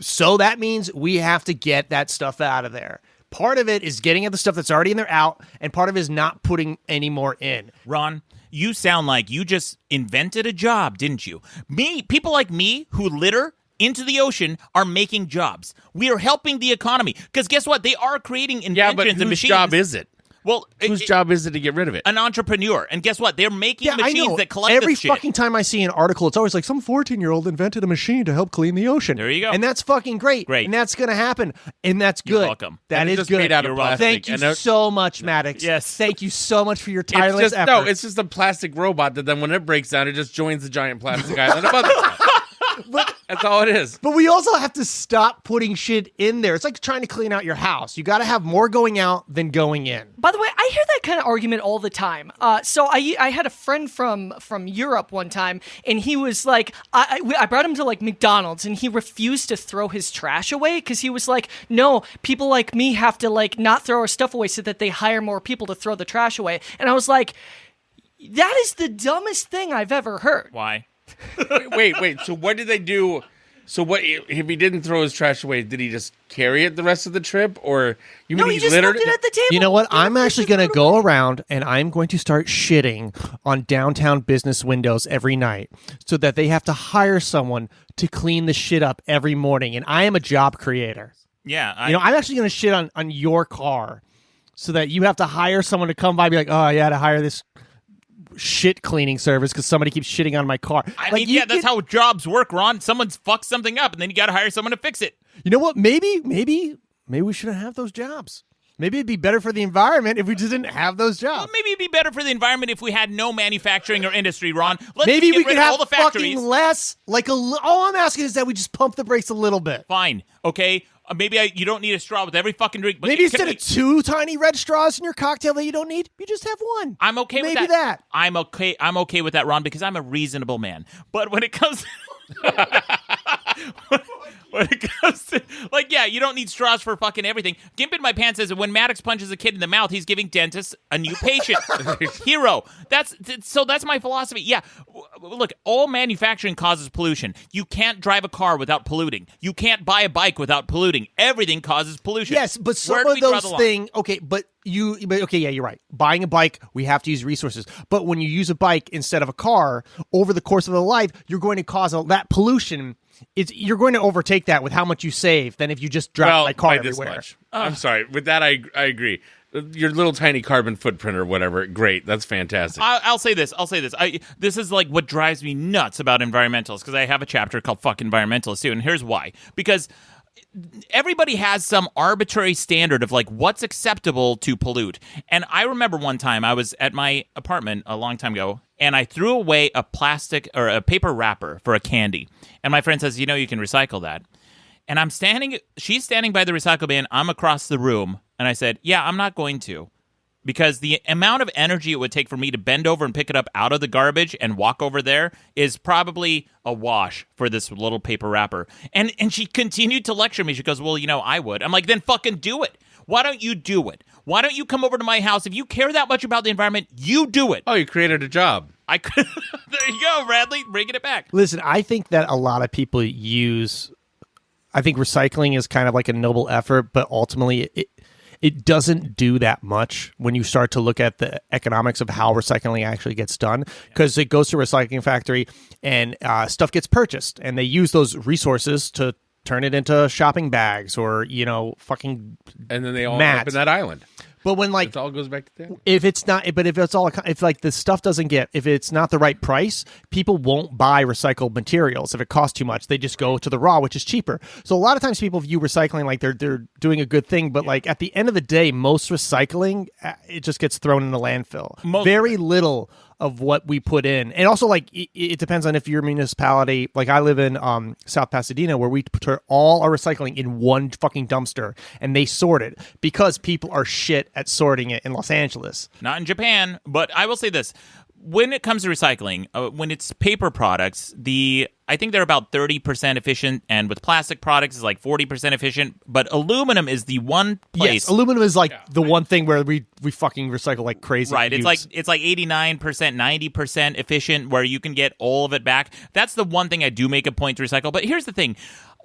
So that means we have to get that stuff out of there. Part of it is getting at the stuff that's already in there out, and part of it is not putting any more in. Ron, you sound like you just invented a job, didn't you? People like me who litter into the ocean are making jobs. We are helping the economy. Because guess what? They are creating inventions Yeah, but and whose machines. job is it? Well, Whose job is it to get rid of it? An entrepreneur. And guess what? They're making I machines know. that collect Every this shit. fucking time I see an article, it's always like some 14-year-old invented a machine to help clean the ocean. There you go. And that's fucking great. Great. And that's going to happen. And that's good. You're welcome. That And it's is just good. made out of You're welcome. plastic. Thank you And so much, Maddox. Yes. Thank you so much for your tireless effort. No, it's just a plastic robot that then when it breaks down, it just joins the giant plastic island of other stuff. But That's all it is. But we also have to stop putting shit in there. It's like trying to clean out your house. You got to have more going out than going in. By the way, I hear that kind of argument all the time. So I had a friend from Europe one time, and he was like, I brought him to like McDonald's, and he refused to throw his trash away because he was like, no, people like me have to like not throw our stuff away so that they hire more people to throw the trash away. And I was like, that is the dumbest thing I've ever heard. Why? Wait. So what did they do? So what if he didn't throw his trash away? Did he just carry it the rest of the trip, or you mean No, he he just littered left it at the table. You know what? I'm actually going to go around and I'm going to start shitting on downtown business windows every night so that they have to hire someone to clean the shit up every morning. And I am a job creator. Yeah. I'm actually going to shit on your car so that you have to hire someone to come by and be like, oh, yeah, to hire this shit cleaning service because somebody keeps shitting on my car. I mean, yeah, that's how jobs work, Ron. Someone's fucked something up, and then you got to hire someone to fix it. You know what? Maybe we shouldn't have those jobs. Maybe it'd be better for the environment if we just didn't have those jobs. Well, maybe it'd be better for the environment if we had no manufacturing or industry, Ron. Let's Maybe just we get could rid of have all the factories. fucking less. All I'm asking is that we just pump the brakes a little bit. Fine, okay. Maybe you don't need a straw with every fucking drink. But Maybe instead of 2 tiny red straws in your cocktail that you don't need, you just have one. I'm okay with Maybe that. I'm okay with that, Ron, because I'm a reasonable man. But when it comes when it comes to, like, yeah, you don't need straws for fucking everything. Gimp in My Pants says that when Maddox punches a kid in the mouth, he's giving dentists a new patient. Hero. That's my philosophy. Yeah, look, all manufacturing causes pollution. You can't drive a car without polluting. You can't buy a bike without polluting. Everything causes pollution. Yes, but some of those things, okay, yeah, you're right. Buying a bike, we have to use resources. But when you use a bike instead of a car, over the course of a life, you're going to cause that pollution. You're going to overtake that with how much you save than if you just drive my car everywhere. I'm sorry. With that, I agree. Your little tiny carbon footprint or whatever, great. That's fantastic. I'll say this. This is like what drives me nuts about environmentalists, because I have a chapter called Fuck Environmentalists too, and here's why. Because everybody has some arbitrary standard of like what's acceptable to pollute. And I remember one time I was at my apartment a long time ago, and I threw away a plastic or a paper wrapper for a candy. And my friend says, you can recycle that. And she's standing by the recycle bin, I'm across the room, and I said, yeah, I'm not going to. Because the amount of energy it would take for me to bend over and pick it up out of the garbage and walk over there is probably a wash for this little paper wrapper. And she continued to lecture me. She goes, well, I would. I'm like, then fucking do it. Why don't you do it? Why don't you come over to my house? If you care that much about the environment, you do it. Oh, you created a job. There you go, Bradley, bringing it back. Listen, I think that a lot of people I think recycling is kind of like a noble effort, but ultimately it doesn't do that much when you start to look at the economics of how recycling actually gets done, because it goes to a recycling factory and stuff gets purchased and they use those resources to turn it into shopping bags or, fucking and then they all mats. end up in that island. But when it all goes back to them. If it's not the stuff if it's not the right price, people won't buy recycled materials. If it costs too much, they just go to the raw, which is cheaper. So a lot of times people view recycling like they're doing a good thing, but like at the end of the day, most recycling, it just gets thrown in the landfill. Very little of what we put in. And also, like, it depends on if your municipality, like I live in South Pasadena, where we put all our recycling in one fucking dumpster and they sort it because people are shit at sorting it in Los Angeles. Not in Japan, but I will say this. When it comes to recycling, when it's paper products, I think they're about 30% efficient, and with plastic products, it's like 40% efficient. But aluminum is the one place. Yes, aluminum is like the one thing where we fucking recycle like crazy. Right, it's like 89%, 90% efficient, where you can get all of it back. That's the one thing I do make a point to recycle. But here's the thing.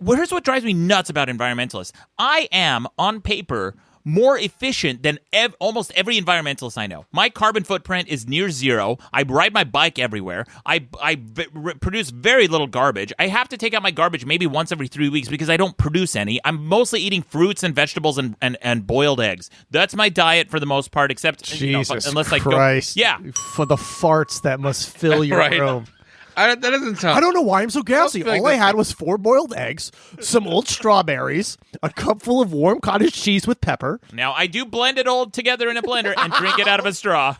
Here's what drives me nuts about environmentalists. I am, on paper, more efficient than almost every environmentalist I know. My carbon footprint is near zero. I ride my bike everywhere. I produce very little garbage. I have to take out my garbage maybe once every 3 weeks because I don't produce any. I'm mostly eating fruits and vegetables and boiled eggs. That's my diet for the most part, except Jesus unless Christ. For the farts that must fill your room. That doesn't sound... I don't know why I'm so gassy. All I had was 4 boiled eggs, some old strawberries, a cup full of warm cottage cheese with pepper. Now, I do blend it all together in a blender and drink it out of a straw.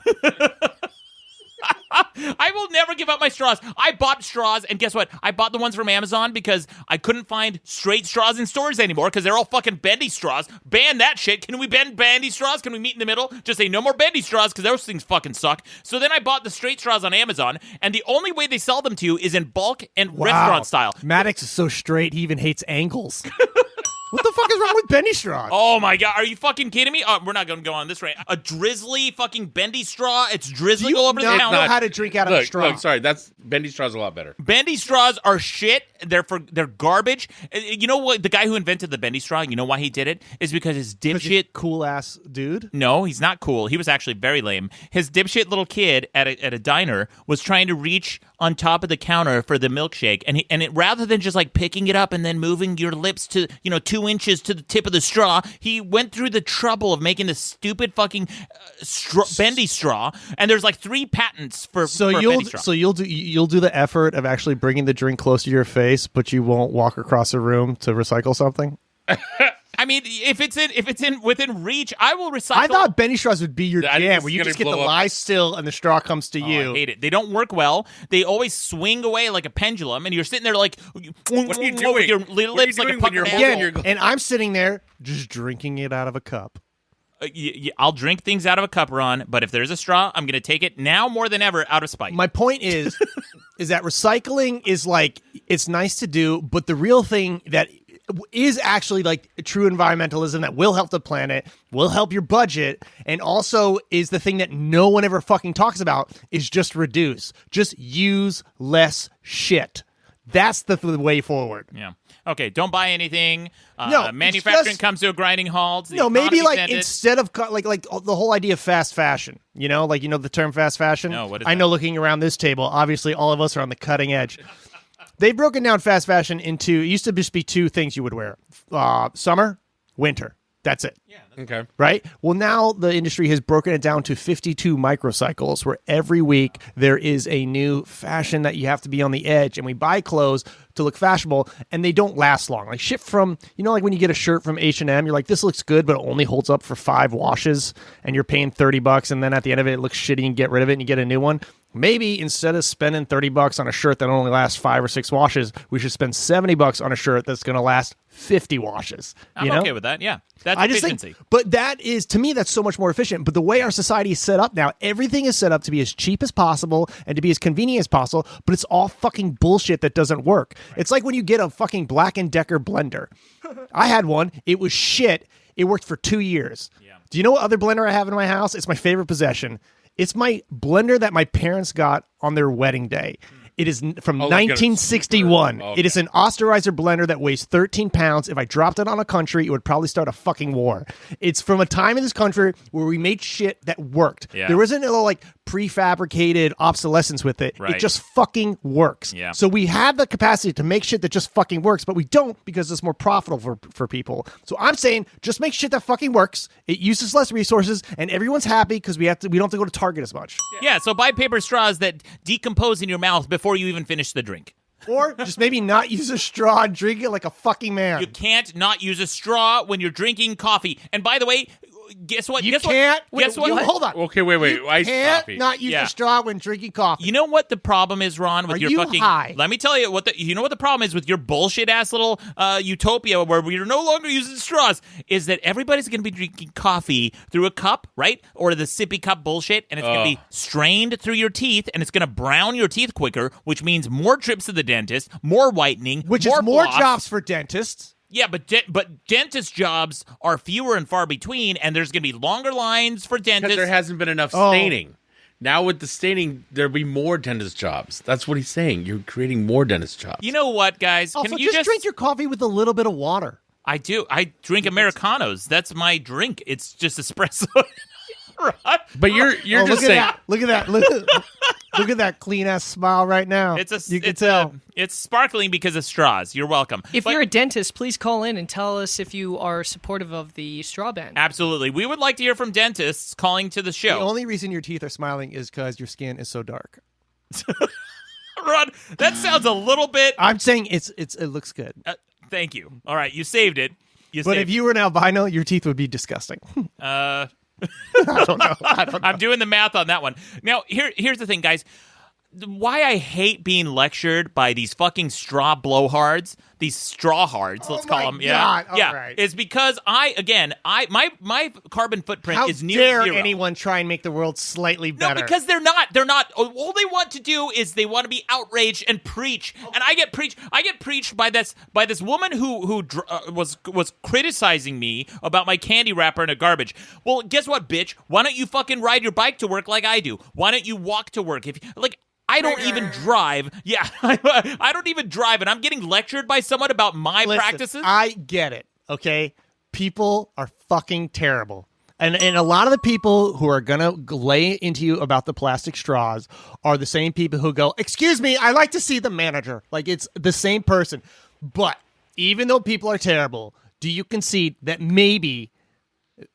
I will never give up my straws. I bought straws, and guess what? I bought the ones from Amazon because I couldn't find straight straws in stores anymore because they're all fucking bendy straws. Ban that shit. Can we ban bendy straws? Can we meet in the middle? Just say no more bendy straws because those things fucking suck. So then I bought the straight straws on Amazon, and the only way they sell them to you is in bulk and restaurant style. Maddox is so straight, he even hates angles. What the fuck is wrong with bendy straws? Oh my god, are you fucking kidding me? We're not going to go on this rant. A drizzly fucking bendy straw. It's drizzling all over the counter. counter. Know how to drink out of a straw. Look, sorry, that's bendy straws a lot better. Bendy straws are shit. They're garbage. You know what? The guy who invented the bendy straw, you know why he did it? Is because his dipshit cool ass dude. No, he's not cool. He was actually very lame. His dipshit little kid at a diner was trying to reach on top of the counter for the milkshake, and it rather than just like picking it up and then moving your lips to 2 inches to the tip of the straw, he went through the trouble of making this stupid fucking bendy straw. And there's like 3 patents for bendy straw. So you'll do the effort of actually bringing the drink close to your face, but you won't walk across a room to recycle something. I mean, if it's in within reach, I will recycle. I thought bendy straws would be your jam, where you just get to blow up. lie still and the straw comes to you. I hate it. They don't work well. They always swing away like a pendulum, and you're sitting there like, what are you doing? with your lips like a when you're pucker. holding Again, and I'm sitting there just drinking it out of a cup. I'll drink things out of a cup, Ron, but if there's a straw, I'm going to take it now more than ever out of spite. My point is that recycling is like, it's nice to do, but the real thing that is actually like true environmentalism that will help the planet, will help your budget, and also is the thing that no one ever fucking talks about is just reduce. Just use less shit. That's the way forward. Yeah. Okay, don't buy anything. No, manufacturing comes to a grinding halt. No, maybe like instead of like the whole idea of fast fashion, the term fast fashion? No, what is I know that? looking around this table, obviously all of us are on the cutting edge. They've broken down fast fashion into, it used to just be 2 things you would wear. Summer, winter. That's it. Yeah. Okay. Right? Well, now the industry has broken it down to 52 microcycles, where every week there is a new fashion that you have to be on the edge. And we buy clothes to look fashionable, and they don't last long. Like shit from, like when you get a shirt from H&M, you're like, this looks good, but it only holds up for 5 washes, and you're paying $30, and then at the end of it looks shitty, and get rid of it, and you get a new one. Maybe instead of spending $30 on a shirt that only lasts 5 or 6 washes, we should spend $70 on a shirt that's going to last 50 washes. I'm okay with that. Yeah, that's efficiency. But that is, to me, that's so much more efficient. But the way our society is set up now, everything is set up to be as cheap as possible and to be as convenient as possible, but it's all fucking bullshit that doesn't work. Right. It's like when you get a fucking Black & Decker blender. I had one. It was shit. It worked for 2 years. Yeah. Do you know what other blender I have in my house? It's my favorite possession. It's my blender that my parents got on their wedding day. It is from 1961. Okay. It is an Osterizer blender that weighs 13 pounds. If I dropped it on a country, it would probably start a fucking war. It's from a time in this country where we made shit that worked. Yeah. There isn't a like prefabricated obsolescence with it. Right. It just fucking works. Yeah. So we have the capacity to make shit that just fucking works, but we don't because it's more profitable for people. So I'm saying just make shit that fucking works. It uses less resources, and everyone's happy because we don't have to go to Target as much. Yeah, so buy paper straws that decompose in your mouth before you even finish the drink. Or just maybe not use a straw and drink it like a fucking man. You can't not use a straw when you're drinking coffee. And by the way, guess what? Hold on. Okay, wait. You can't not use a straw when drinking coffee. You know what the problem is, Ron, with your fucking high? Let me tell you what the problem is with your bullshit ass little utopia where we're no longer using straws is that everybody's going to be drinking coffee through a cup, right? Or the sippy cup bullshit, and it's going to be strained through your teeth, and it's going to brown your teeth quicker, which means more trips to the dentist, more whitening, which more is more floss. jobs for dentists. Yeah, but dentist jobs are fewer and far between, and there's going to be longer lines for dentists. Because there hasn't been enough staining. Now with the staining, there'll be more dentist jobs. That's what he's saying. You're creating more dentist jobs. You know what, guys? Also, just drink your coffee with a little bit of water. I do. I drink Americanos. That's my drink. It's just espresso. Right? But you're just saying. Look at that. Look at that clean ass smile right now. You can tell. It's sparkling because of straws. You're welcome. If you're a dentist, please call in and tell us if you are supportive of the straw ban. Absolutely. We would like to hear from dentists calling to the show. The only reason your teeth are smiling is because your skin is so dark. Ron, that sounds a little bit. I'm saying it looks good. Thank you. All right, you saved it. But if you were an albino, your teeth would be disgusting. I don't know. I'm doing the math on that one. Now, here's the thing, guys. why I hate being lectured by these fucking straw blowhards, these strawhards, let's call them. God. Yeah. All right. It's because my carbon footprint How is near dare zero. anyone try and make the world slightly better? No, because they're not. They're not. All they want to do is they want to be outraged and preach. And I get preached by this woman who was criticizing me about my candy wrapper in a garbage. Well, guess what, bitch? Why don't you fucking ride your bike to work like I do? Why don't you walk to work? I don't even drive. Yeah, I don't even drive, and I'm getting lectured by someone about my practices. I get it, okay? People are fucking terrible. And a lot of the people who are going to lay into you about the plastic straws are the same people who go, excuse me, I like to see the manager. Like, it's the same person. But even though people are terrible, do you concede that maybe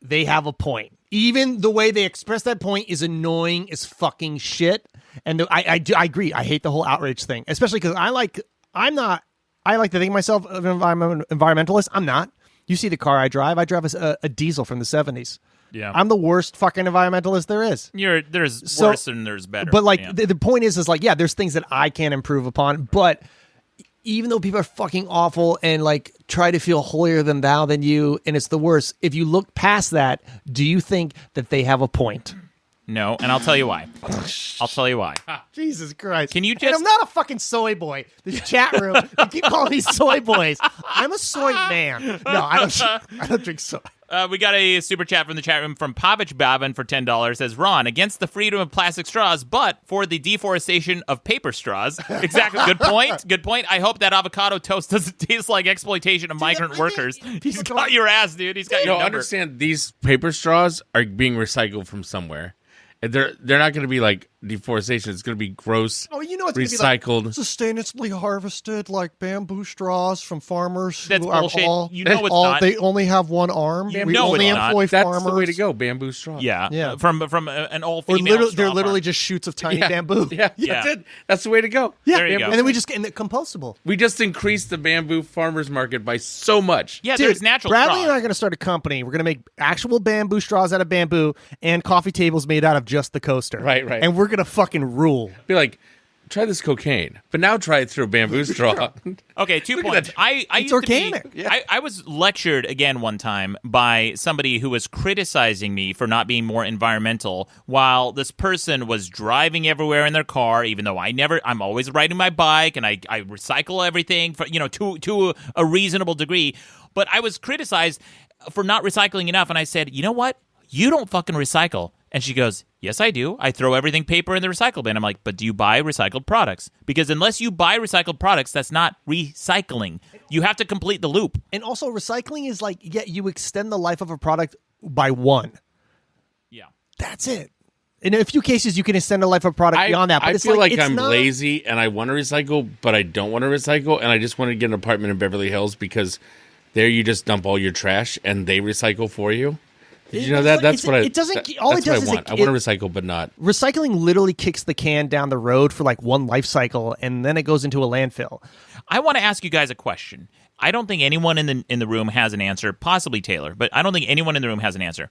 they have a point? Even the way they express that point is annoying as fucking shit. And I agree. I hate the whole outrage thing, especially because I like to think of myself an environmentalist. I'm not. You see the car I drive. I drive a diesel from the 70s. Yeah. I'm the worst fucking environmentalist there is. There's worse and there's better. But like yeah. the point is like, yeah, there's things that I can improve upon. But even though people are fucking awful and like try to feel holier than thou than you, and it's the worst, if you look past that, do you think that they have a point? No, and I'll tell you why. I'll tell you why. Jesus Christ. Can you And just... I'm not a fucking soy boy. This chat room, you keep calling me soy boys. I'm a soy man. No, I don't drink soy. We got a super chat from the chat room from Pavich Babin for $10. Says, Ron, against the freedom of plastic straws, but for the deforestation of paper straws. Exactly. Good point. Good point. I hope that avocado toast doesn't taste like exploitation of migrant workers. He's got your ass, dude. He's got your number. Understand these paper straws are being recycled from somewhere. They're not going to be like deforestation. It's going to be gross. Oh, you know it's recycled, gonna be like sustainably harvested, like bamboo straws from farmers. That's who bullshit. Are You know it's not. They only have one arm. You we know only it's not. employ That's farmers. the way to go. Bamboo straw. Yeah. From an all Or female. they're literally just shoots of tiny bamboo. Yeah, Yeah. that's it. That's the way to go. Yeah, There you go. and then we just and they're compostable. We just increased the bamboo farmers market by so much. Yeah, Dude, there's natural Bradley straws. and I are going to start a company. We're going to make actual bamboo straws out of bamboo and coffee tables made out of just the coaster. Right. And we're going to fucking rule. Be like, try this cocaine, but now try it through a bamboo straw. Okay, 2 Look at points. that. I It's used to organic. be, I was lectured again one time by somebody who was criticizing me for not being more environmental, while this person was driving everywhere in their car, even though I'm always riding my bike and I recycle everything for, to a reasonable degree. But I was criticized for not recycling enough, and I said, you know what? You don't fucking recycle. And she goes, yes, I do. I throw everything paper in the recycle bin. I'm like, but do you buy recycled products? Because unless you buy recycled products, that's not recycling. You have to complete the loop. And also, recycling is like, you extend the life of a product by one. Yeah. That's it. In a few cases, you can extend the life of a product beyond that. But I it's feel like it's I'm not... lazy and I want to recycle, but I don't want to recycle, and I just want to get an apartment in Beverly Hills because there you just dump all your trash and they recycle for you. Did you know that? That's what I. It doesn't. That, All that's it does what is I want. I want to recycle, but not. Recycling literally kicks the can down the road for like one life cycle, and then it goes into a landfill. I want to ask you guys a question. I don't think anyone in the room has an answer, possibly Taylor, but I don't think anyone in the room has an answer.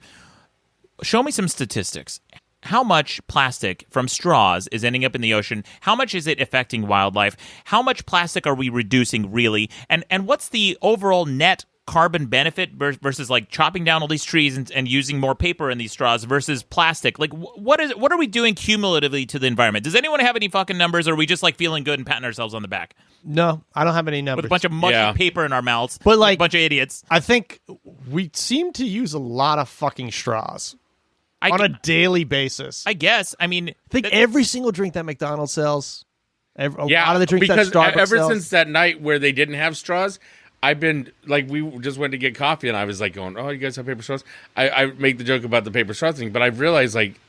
Show me some statistics. How much plastic from straws is ending up in the ocean? How much is it affecting wildlife? How much plastic are we reducing really? And what's the overall net carbon benefit versus like chopping down all these trees and using more paper in these straws versus plastic? Like what are we doing cumulatively to the environment? Does anyone have any fucking numbers, or are we just like feeling good and patting ourselves on the back No, I don't have any numbers. with a bunch of mushy paper in our mouths? But, like- a bunch of idiots. I think we seem to use a lot of fucking straws on a daily basis. I guess. I mean, think every single drink that McDonald's sells, a lot of the drinks that because Starbucks ever sells. since that night where they didn't have straws, I've been like, we just went to get coffee and I was like going, oh, you guys have paper straws? I make the joke about the paper straws thing, but I've realized like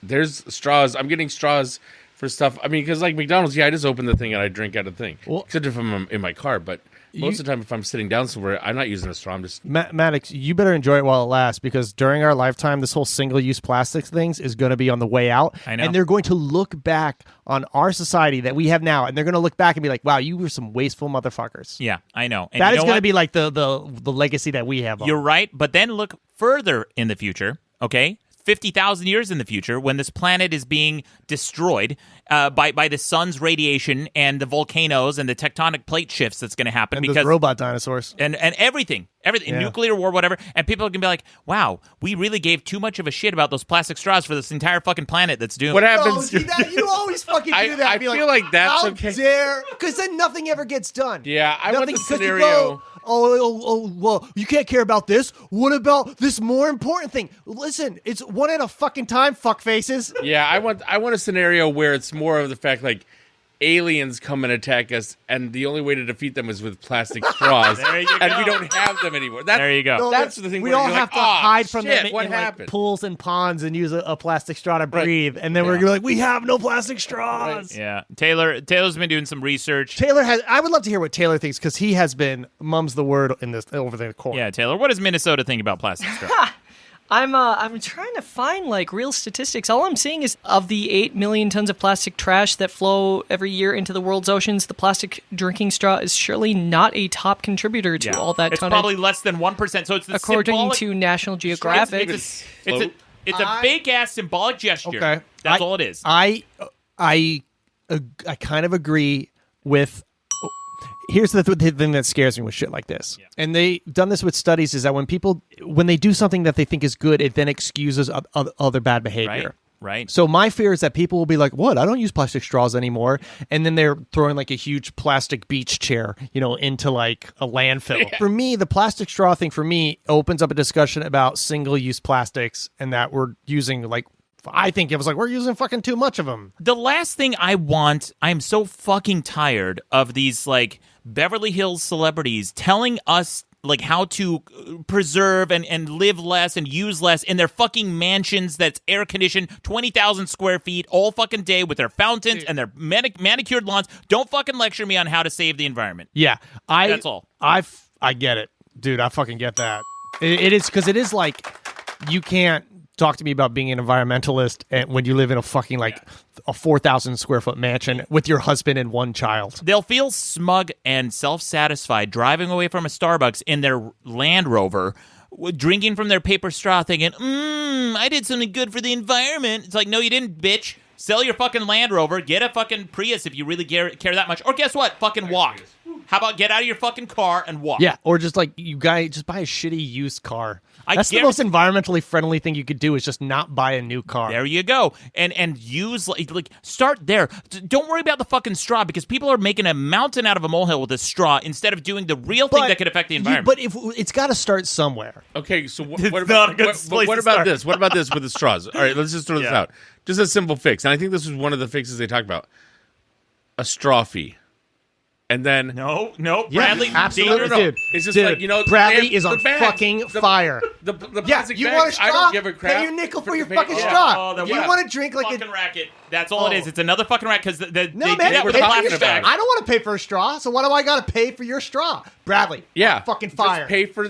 there's straws. I'm getting straws for stuff. I mean, because like McDonald's, I just open the thing and I drink out of the thing. Well, except if I'm in my car, but most of the time if I'm sitting down somewhere, I'm not using a straw. I'm just... Maddox, you better enjoy it while it lasts, because during our lifetime, this whole single-use plastics things is going to be on the way out. I know. And they're going to look back on our society that we have now, and they're going to look back and be like, wow, you were some wasteful motherfuckers. Yeah, I know. And That you is know going to what? be like the legacy that we have. You're right, but then look further in the future, okay? 50,000 years in the future, when this planet is being destroyed by the sun's radiation and the volcanoes and the tectonic plate shifts that's going to happen, And because those robot dinosaurs. and everything, Yeah. nuclear war, whatever, and people can be like, wow, we really gave too much of a shit about those plastic straws for this entire fucking planet that's doomed. What Oh, happens? see that? You always fucking do I- that. I Be feel like that's how okay. dare? Because then nothing ever gets done. Yeah, I want Nothing, the 'cause you scenario. go, well, you can't care about this. What about this more important thing? Listen, it's one at a fucking time, fuck faces. Yeah, I want a scenario where it's more of the fact like aliens come and attack us, and the only way to defeat them is with plastic straws, There you and go. we don't have them anymore. There you go. No, That's the thing. We where all you're have like, to "Oh, hide from shit, them what in happened?" like pools and ponds and use a plastic straw to Right. breathe, and then we're Yeah. gonna be like, we have no plastic straws. Yeah, Taylor's been doing some research. Taylor has. I would love to hear what Taylor thinks because he has been mum's the word in this over the course. Yeah, Taylor, what does Minnesota think about plastic straws? I'm trying to find like real statistics. All I'm seeing is of the 8 million tons of plastic trash that flow every year into the world's oceans, the plastic drinking straw is surely not a top contributor to all that it's tonnage. probably less than 1%. So it's the according symbolic, to National Geographic. It's a fake ass symbolic gesture. Okay. That's all it is. I kind of agree with. Here's the thing that scares me with shit like this, and they've done this with studies, is that when they do something that they think is good, it then excuses other bad behavior. Right. So my fear is that people will be like, what? I don't use plastic straws anymore. And then they're throwing like a huge plastic beach chair, into like a landfill. Yeah. For me, the plastic straw thing for me opens up a discussion about single-use plastics and that we're using like, I think it was like, we're using fucking too much of them. The last thing I want, I'm so fucking tired of these like Beverly Hills celebrities telling us like how to preserve and live less and use less in their fucking mansions that's air conditioned, 20,000 square feet all fucking day with their fountains and their manicured lawns. Don't fucking lecture me on how to save the environment. Yeah. That's all. I get it. Dude, I fucking get that. It is, because it is like, you can't talk to me about being an environmentalist and when you live in a fucking like a 4,000 square foot mansion with your husband and one child. They'll feel smug and self-satisfied driving away from a Starbucks in their Land Rover, drinking from their paper straw thinking, I did something good for the environment. It's like, no, you didn't, bitch. Sell your fucking Land Rover, get a fucking Prius if you really care that much. Or guess what? Fucking walk. How about get out of your fucking car and walk? Yeah, or just like, you guys, just buy a shitty used car. That's the guarantee- most environmentally friendly thing you could do, is just not buy a new car. There you go. And use, like start there. Don't worry about the fucking straw, because people are making a mountain out of a molehill with a straw instead of doing the real thing that could affect the environment. But if it's got to start somewhere. Okay, so what not about a good place what to about start. this? What about this with the straws? All right, let's just throw this out. Just a simple fix, and I think this was one of the fixes they talked about: a straw fee. And then no, Yeah, Bradley, absolutely, no. dude. It's just Dude, like, Bradley the is on bags, fucking fire. The Yeah, plastic you bags, want a straw? I don't give a crap. Pay your nickel for your pay- fucking yeah. straw. Oh, then You what? want to drink like Fucking a... racket. That's all it is. It's another fucking racket, because No, they man, do that with pay the for your plastic straw. bag. I don't want to pay for a straw, so why do I got to pay for your straw? Bradley, Yeah, fucking fire. Just pay for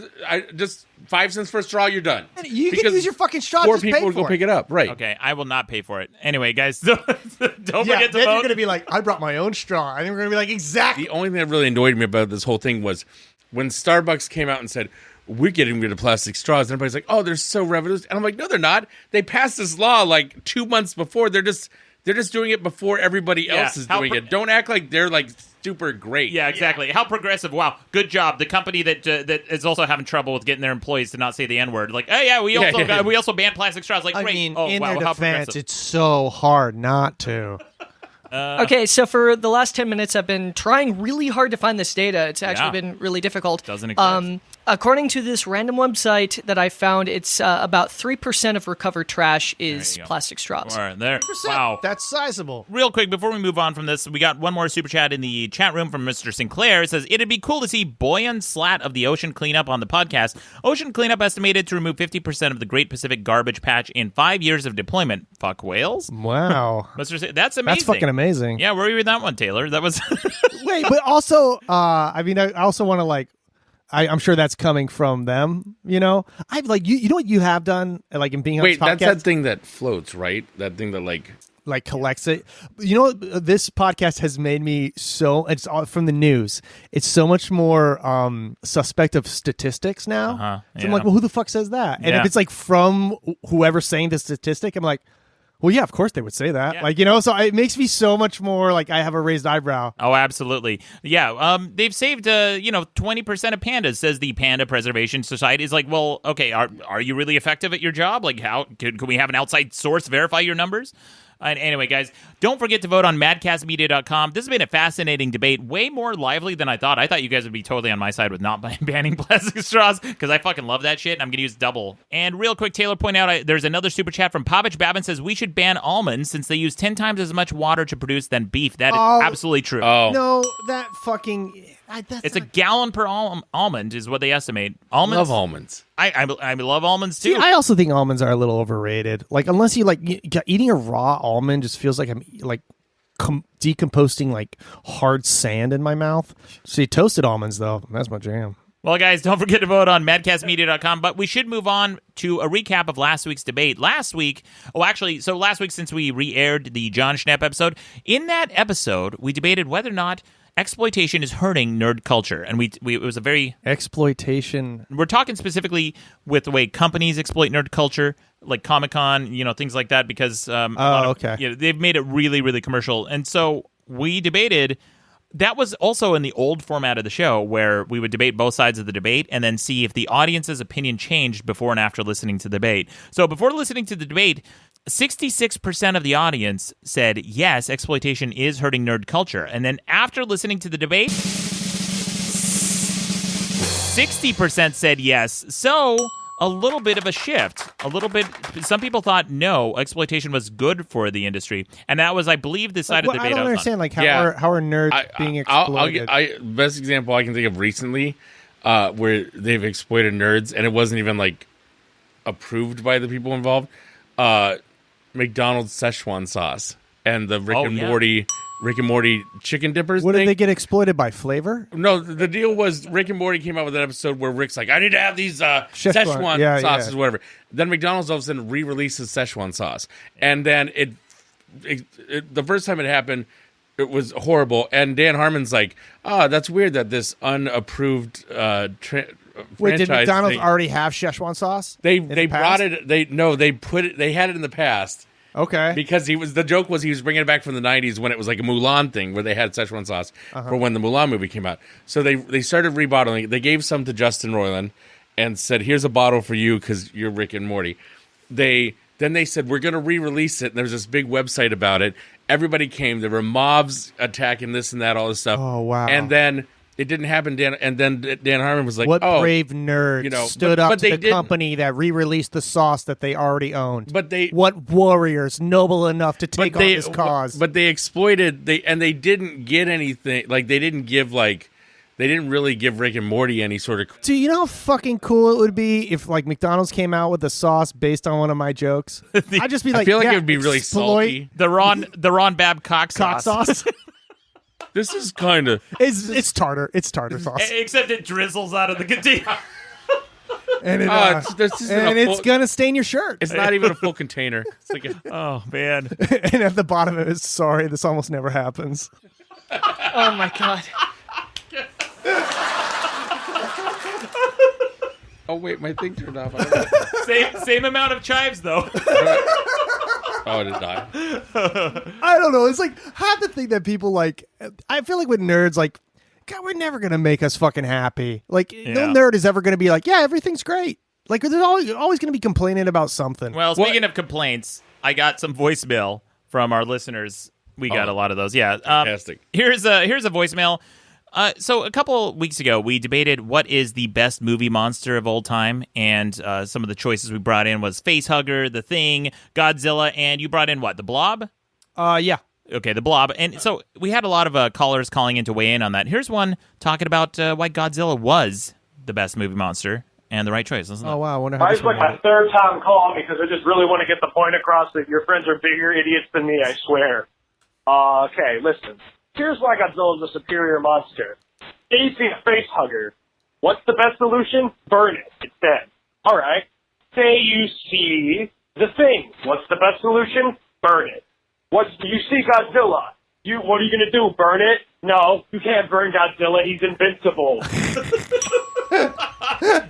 just 5 cents for a straw. You're done. You can Because use your fucking straw. 4 Just people pay would go for pick it up. Right. Okay, I will not pay for it. Anyway, guys, don't Yeah, forget to then you're vote. going to be like, I brought my own straw. I think we're going to be like, exactly. The only thing that really annoyed me about this whole thing was when Starbucks came out and said, we're getting rid of plastic straws. And everybody's like, oh, they're so revolutionary. And I'm like, no, they're not. They passed this law like 2 months before. They're just doing it before everybody else is doing it. Don't act like they're like super great. Yeah, exactly. How progressive. Wow, good job. The company that is also having trouble with getting their employees to not say the N-word. Like, oh, yeah, we also banned plastic straws. Like, I great. mean, oh, in wow, their how defense, progressive. it's so hard not to. Okay, so for the last 10 minutes, I've been trying really hard to find this data. It's actually been really difficult. Doesn't exist. According to this random website that I found, it's about 3% of recovered trash is you go. plastic straws. All right, there. Wow. That's sizable. Real quick, before we move on from this, we got one more super chat in the chat room from Mr. Sinclair. It says, it'd be cool to see Boyan Slat of the Ocean Cleanup on the podcast. Ocean Cleanup estimated to remove 50% of the Great Pacific Garbage Patch in 5 years of deployment. Fuck whales. Wow. That's amazing. That's fucking amazing. Yeah, where were you with that one, Taylor? That was... Wait, but also, I mean, I also want to like, I'm sure that's coming from them. I've like, you know what you have done, like in being on Wait, this that's podcast? that thing that floats, right? That thing that like like collects it. You know, this podcast has made me it's all from the news. It's so much more suspect of statistics now. So I'm like, well, who the fuck says that? And if it's like from whoever's saying the statistic, I'm like, well, yeah, of course they would say that. Like, you know, so it makes me so much more like I have a raised eyebrow. Oh, absolutely. Yeah. They've saved, 20% of pandas, says the Panda Preservation Society. Is like, well, okay, are you really effective at your job? Like, how can we have an outside source verify your numbers? Anyway, guys, don't forget to vote on madcastmedia.com. This has been a fascinating debate, way more lively than I thought. I thought you guys would be totally on my side with not banning plastic straws, because I fucking love that shit, and I'm going to use double. And real quick, Taylor pointed out, there's another super chat from Pavich Babin, says, we should ban almonds since they use 10 times as much water to produce than beef. That is absolutely true. Oh. No, that fucking... It's a gallon per almond is what they estimate. Almonds. Love almonds. I love almonds too. See, I also think almonds are a little overrated. Like, unless you eating a raw almond just feels like I'm like decomposing like hard sand in my mouth. See, toasted almonds though, that's my jam. Well, guys, don't forget to vote on madcastmedia.com, but we should move on to a recap of last week's debate. Last week, since we re-aired the Jon Schnepp episode, in that episode, we debated whether or not exploitation is hurting nerd culture, and it was a very exploitation. We're talking specifically with the way companies exploit nerd culture, like Comic-Con, things like that, because they've made it really, really commercial. And so we debated. That was also in the old format of the show, where we would debate both sides of the debate and then see if the audience's opinion changed before and after listening to the debate. So before listening to the debate, 66% of the audience said, yes, exploitation is hurting nerd culture. And then after listening to the debate, 60% said yes. So a little bit of a shift. Some people thought, no, exploitation was good for the industry. And that was, I believe, the side of the debate I don't understand. Like, how are nerds being exploited? Best example I can think of recently where they've exploited nerds, and it wasn't even, like, approved by the people involved. McDonald's Szechuan sauce and the Rick and Morty chicken dippers. What did they get exploited by? Flavor? No, the deal was Rick and Morty came out with an episode where Rick's like, I need to have these Szechuan sauces, whatever. Then McDonald's all of a sudden re-releases Szechuan sauce, and then it the first time it happened, it was horrible. And Dan Harmon's like, that's weird that this unapproved Wait, did McDonald's already have Szechuan sauce? They brought it. They put it. They had it in the past. Okay. Because the joke was he was bringing it back from the 90s when it was like a Mulan thing where they had Szechuan sauce for when the Mulan movie came out. So they started rebottling it. They gave some to Justin Roiland and said, here's a bottle for you because you're Rick and Morty. Then they said, we're going to re-release it. And there was this big website about it. Everybody came. There were mobs attacking this and that, all this stuff. Oh, wow. And then it didn't happen. And then Dan Harmon was like, what brave nerd stood up to the didn't. Company that re-released the sauce that they already owned. What warriors noble enough to take on this cause? But they exploited, they didn't get anything. Like, they didn't really give Rick and Morty any sort of... Do you know how fucking cool it would be if, like, McDonald's came out with a sauce based on one of my jokes? I'd just be like, I feel like it would be really salty. The Ron Babcock sauce. This is kind of... It's tartar. It's tartar sauce. Except it drizzles out of the container. And it's going to stain your shirt. It's not even a full container. It's like oh, man. And at the bottom of it is, sorry, this almost never happens. Oh, my God. Oh, wait, my thing turned off. Same amount of chives, though. Oh, it did not. I don't know. It's like half the thing that people like. I feel like with nerds, like, God, we're never going to make us fucking happy. Like, no nerd is ever going to be like, yeah, everything's great. Like, there's always going to be complaining about something. Well, speaking of complaints, I got some voicemail from our listeners. We got a lot of those. Yeah. Fantastic. Here's a voicemail. So a couple weeks ago, we debated what is the best movie monster of all time, and some of the choices we brought in was Facehugger, The Thing, Godzilla, and you brought in what, The Blob? Yeah. Okay, The Blob. And so we had a lot of callers calling in to weigh in on that. Here's one talking about why Godzilla was the best movie monster and the right choice. Listen wow. I wonder how it's like my third time calling because I just really want to get the point across that your friends are bigger idiots than me, I swear. Okay, listen. Here's why Godzilla is a superior monster. Facing a facehugger. What's the best solution? Burn it. It's dead. All right. Say you see The Thing. What's the best solution? Burn it. You see Godzilla. What are you gonna do? Burn it? No, you can't burn Godzilla. He's invincible.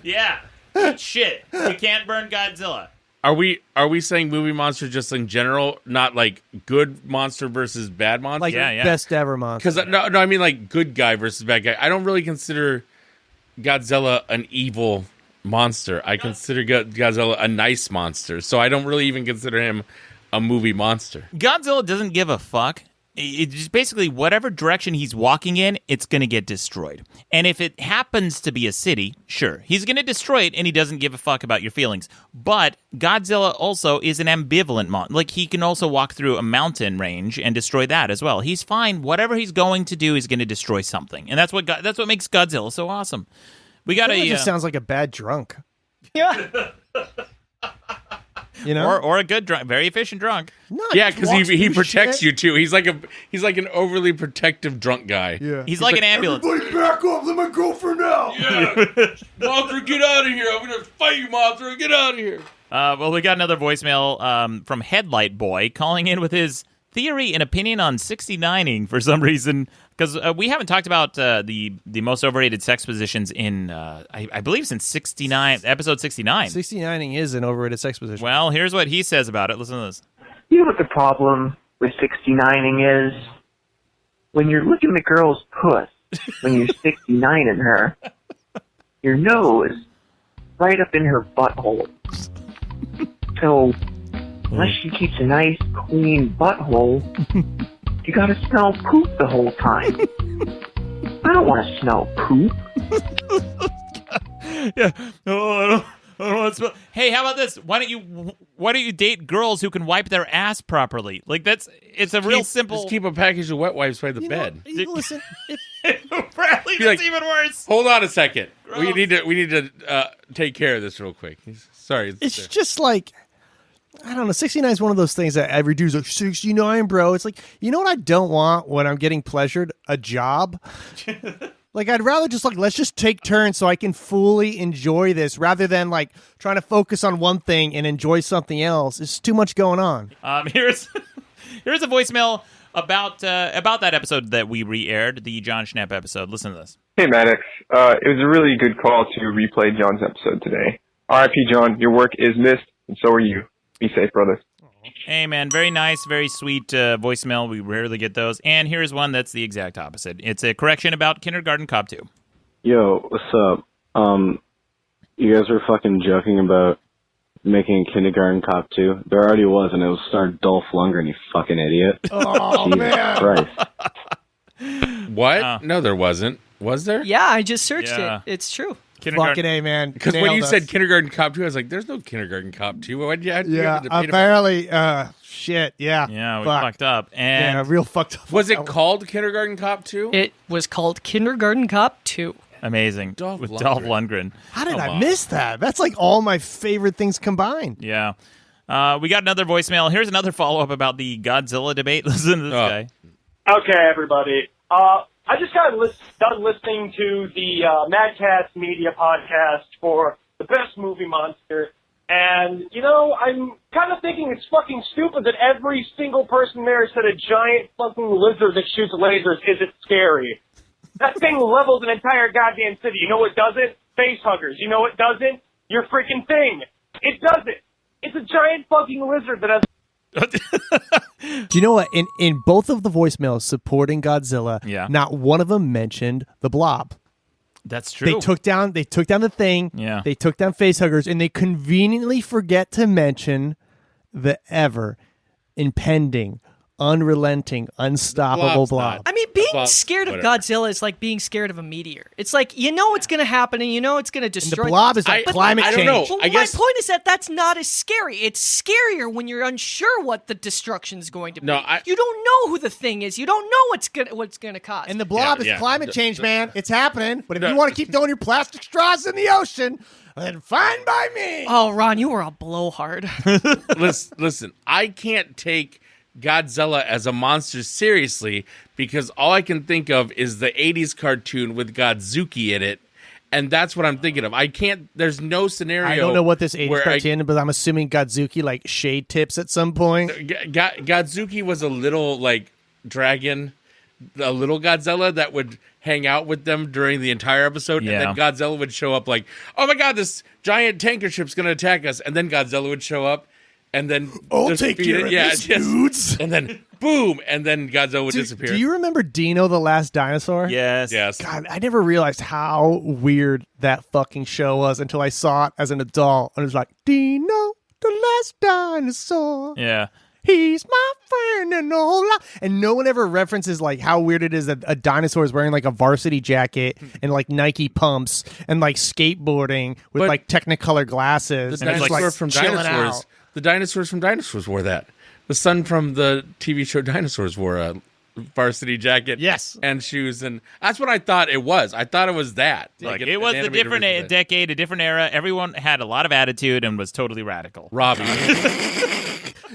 Yeah. Good shit. You can't burn Godzilla. Are we saying movie monster just in general, not like good monster versus bad monster? Like Yeah. best ever monster. Because no, I mean like good guy versus bad guy. I don't really consider Godzilla an evil monster. I consider Godzilla a nice monster. So I don't really even consider him a movie monster. Godzilla doesn't give a fuck. It's just basically whatever direction he's walking in, it's going to get destroyed. And if it happens to be a city, sure, he's going to destroy it, and he doesn't give a fuck about your feelings. But Godzilla also is an ambivalent monster. Like, he can also walk through a mountain range and destroy that as well. He's fine. Whatever he's going to do, he's going to destroy something. And that's what makes Godzilla so awesome. We got It just sounds like a bad drunk. Yeah. You know? or a good drunk, very efficient drunk. No, Yeah, because he protects shit. you too. He's like an overly protective drunk guy. Yeah. He's like an ambulance. Everybody back off. Let me go for now. Yeah. Mothra, get out of here. I'm going to fight you, Mothra. Get out of here. Well, we got another voicemail from Headlight Boy calling in with his theory and opinion on 69ing for some reason, because we haven't talked about the most overrated sex positions in, I believe, since episode 69. 69ing is an overrated sex position. Well, here's what he says about it. Listen to this. You know what the problem with 69ing is? When you're looking at the girl's puss, when you're 69ing her, your nose right up in her butthole. So, unless she keeps a nice, clean butthole, you gotta smell poop the whole time. I don't want to smell poop. Yeah. Oh, I don't want to smell. Hey, how about this? Why don't you date girls who can wipe their ass properly? Like, it's a real simple. Just keep a package of wet wipes by the bed. Listen, Bradley, Be that's like, even worse. Hold on a second. Gross. We need to take care of this real quick. Sorry. it's just like, I don't know, 69 is one of those things that every dude's like, 69, bro. It's like, you know what I don't want when I'm getting pleasured? A job. Like, I'd rather just, like, let's just take turns so I can fully enjoy this rather than, like, trying to focus on one thing and enjoy something else. It's too much going on. Here's a voicemail about that episode that we re-aired, the Jon Schnepp episode. Listen to this. Hey, Maddox. It was a really good call to replay John's episode today. R.I.P. John, your work is missed, and so are you. Be safe, brother. Hey, man, very nice, very sweet voicemail. We rarely get those. And here's one that's the exact opposite. It's a correction about Kindergarten Cop 2. Yo, what's up? You guys were fucking joking about making Kindergarten Cop 2. There already was, and it was starring Dolph Lundgren, you fucking idiot. Oh, Jesus man. Christ. What? No, there wasn't. Was there? Yeah, I just searched Yeah. it. It's true. Fucking A, man. Because when Nailed you us. said Kindergarten Cop 2, I was like, there's no Kindergarten Cop 2. Why'd you have Yeah, to debate about- apparently, shit, yeah. Yeah, we Fuck. fucked up. And Yeah, real fucked up. Was it called Kindergarten Cop 2? It was called Kindergarten Cop 2. amazing. Dolph with Lundgren. Dolph Lundgren. How did Come I on. miss that? That's like all my favorite things combined. Yeah. We got another voicemail. Here's another follow-up about the Godzilla debate. Listen to this guy. Okay, everybody. I just got done listening to the Madcast media podcast for the best movie monster, and, you know, I'm kind of thinking it's fucking stupid that every single person there said a giant fucking lizard that shoots lasers isn't scary. That thing levels an entire goddamn city. You know what doesn't? Face huggers. You know what doesn't? Your freaking thing. It doesn't. It's a giant fucking lizard that has... Do you know what? In both of the voicemails supporting Godzilla, Yeah. not one of them mentioned the Blob. That's true. They took down the thing. Yeah. They took down facehuggers, and they conveniently forget to mention the ever impending, unrelenting, unstoppable Blob's Blob. not- I mean, being Well, scared of whatever. Godzilla is like being scared of a meteor. It's like, you know it's going to happen and you know it's going to And the destroy Blob is like I- climate I change. don't know. Well, I guess- my point is that that's not as scary. It's scarier when you're unsure what the destruction is going to be. No, you don't know who the thing is. You don't know what's going to cause. And the Blob Yeah, is yeah. climate change, man. It's happening. But if No. you want to keep throwing your plastic straws in the ocean, then fine by me. oh, Ron, you were a blowhard. Listen, I can't take Godzilla as a monster seriously because all I can think of is the 80s cartoon with Godzuki in it, And that's what I'm thinking of. I can't. There's no scenario. I don't know what this 80s where cartoon, but I'm assuming Godzuki like shade tips at some point. Godzuki was a little like dragon, a little Godzilla that would hang out with them during the entire episode, and then Godzilla would show up like, "Oh my God, this giant tanker ship's gonna attack us," and then Godzilla would show up, and then I'll take care of this, dudes. And then boom, and then Godzilla would disappear. Do you remember Dino the Last Dinosaur? Yes. God, I never realized how weird that fucking show was until I saw it as an adult, and it was like, Dino the Last Dinosaur. Yeah. He's my friend and all that. And no one ever references like how weird it is that a dinosaur is wearing like a varsity jacket and like Nike pumps and like skateboarding with like Technicolor glasses. The and dinosaur like from chilling Dinosaurs. out. The dinosaurs from Dinosaurs wore that. The son from the TV show Dinosaurs wore a varsity jacket, yes, and shoes, and that's what I thought it was. I thought it was that. Like it was a different decade, a different era. Everyone had a lot of attitude and was totally radical. Robbie.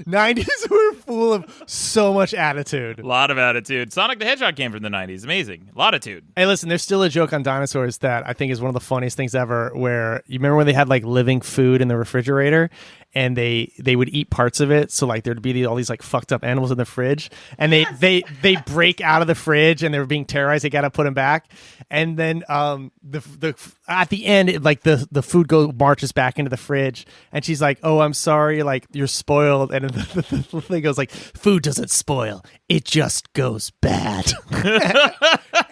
90s were full of so much attitude. A lot of attitude. Sonic the Hedgehog came from the 90s. Amazing. A lot of attitude. Hey, listen, there's still a joke on dinosaurs that I think is one of the funniest things ever, where you remember when they had like living food in the refrigerator and they would eat parts of it, so like there'd be all these like fucked up animals in the fridge, and they break out of the fridge and they were being terrorized. They gotta put them back, and then the at the end the food marches back into the fridge, and she's like, "Oh, I'm sorry, like you're spoiled," and the thing goes like, "Food doesn't spoil, it just goes bad."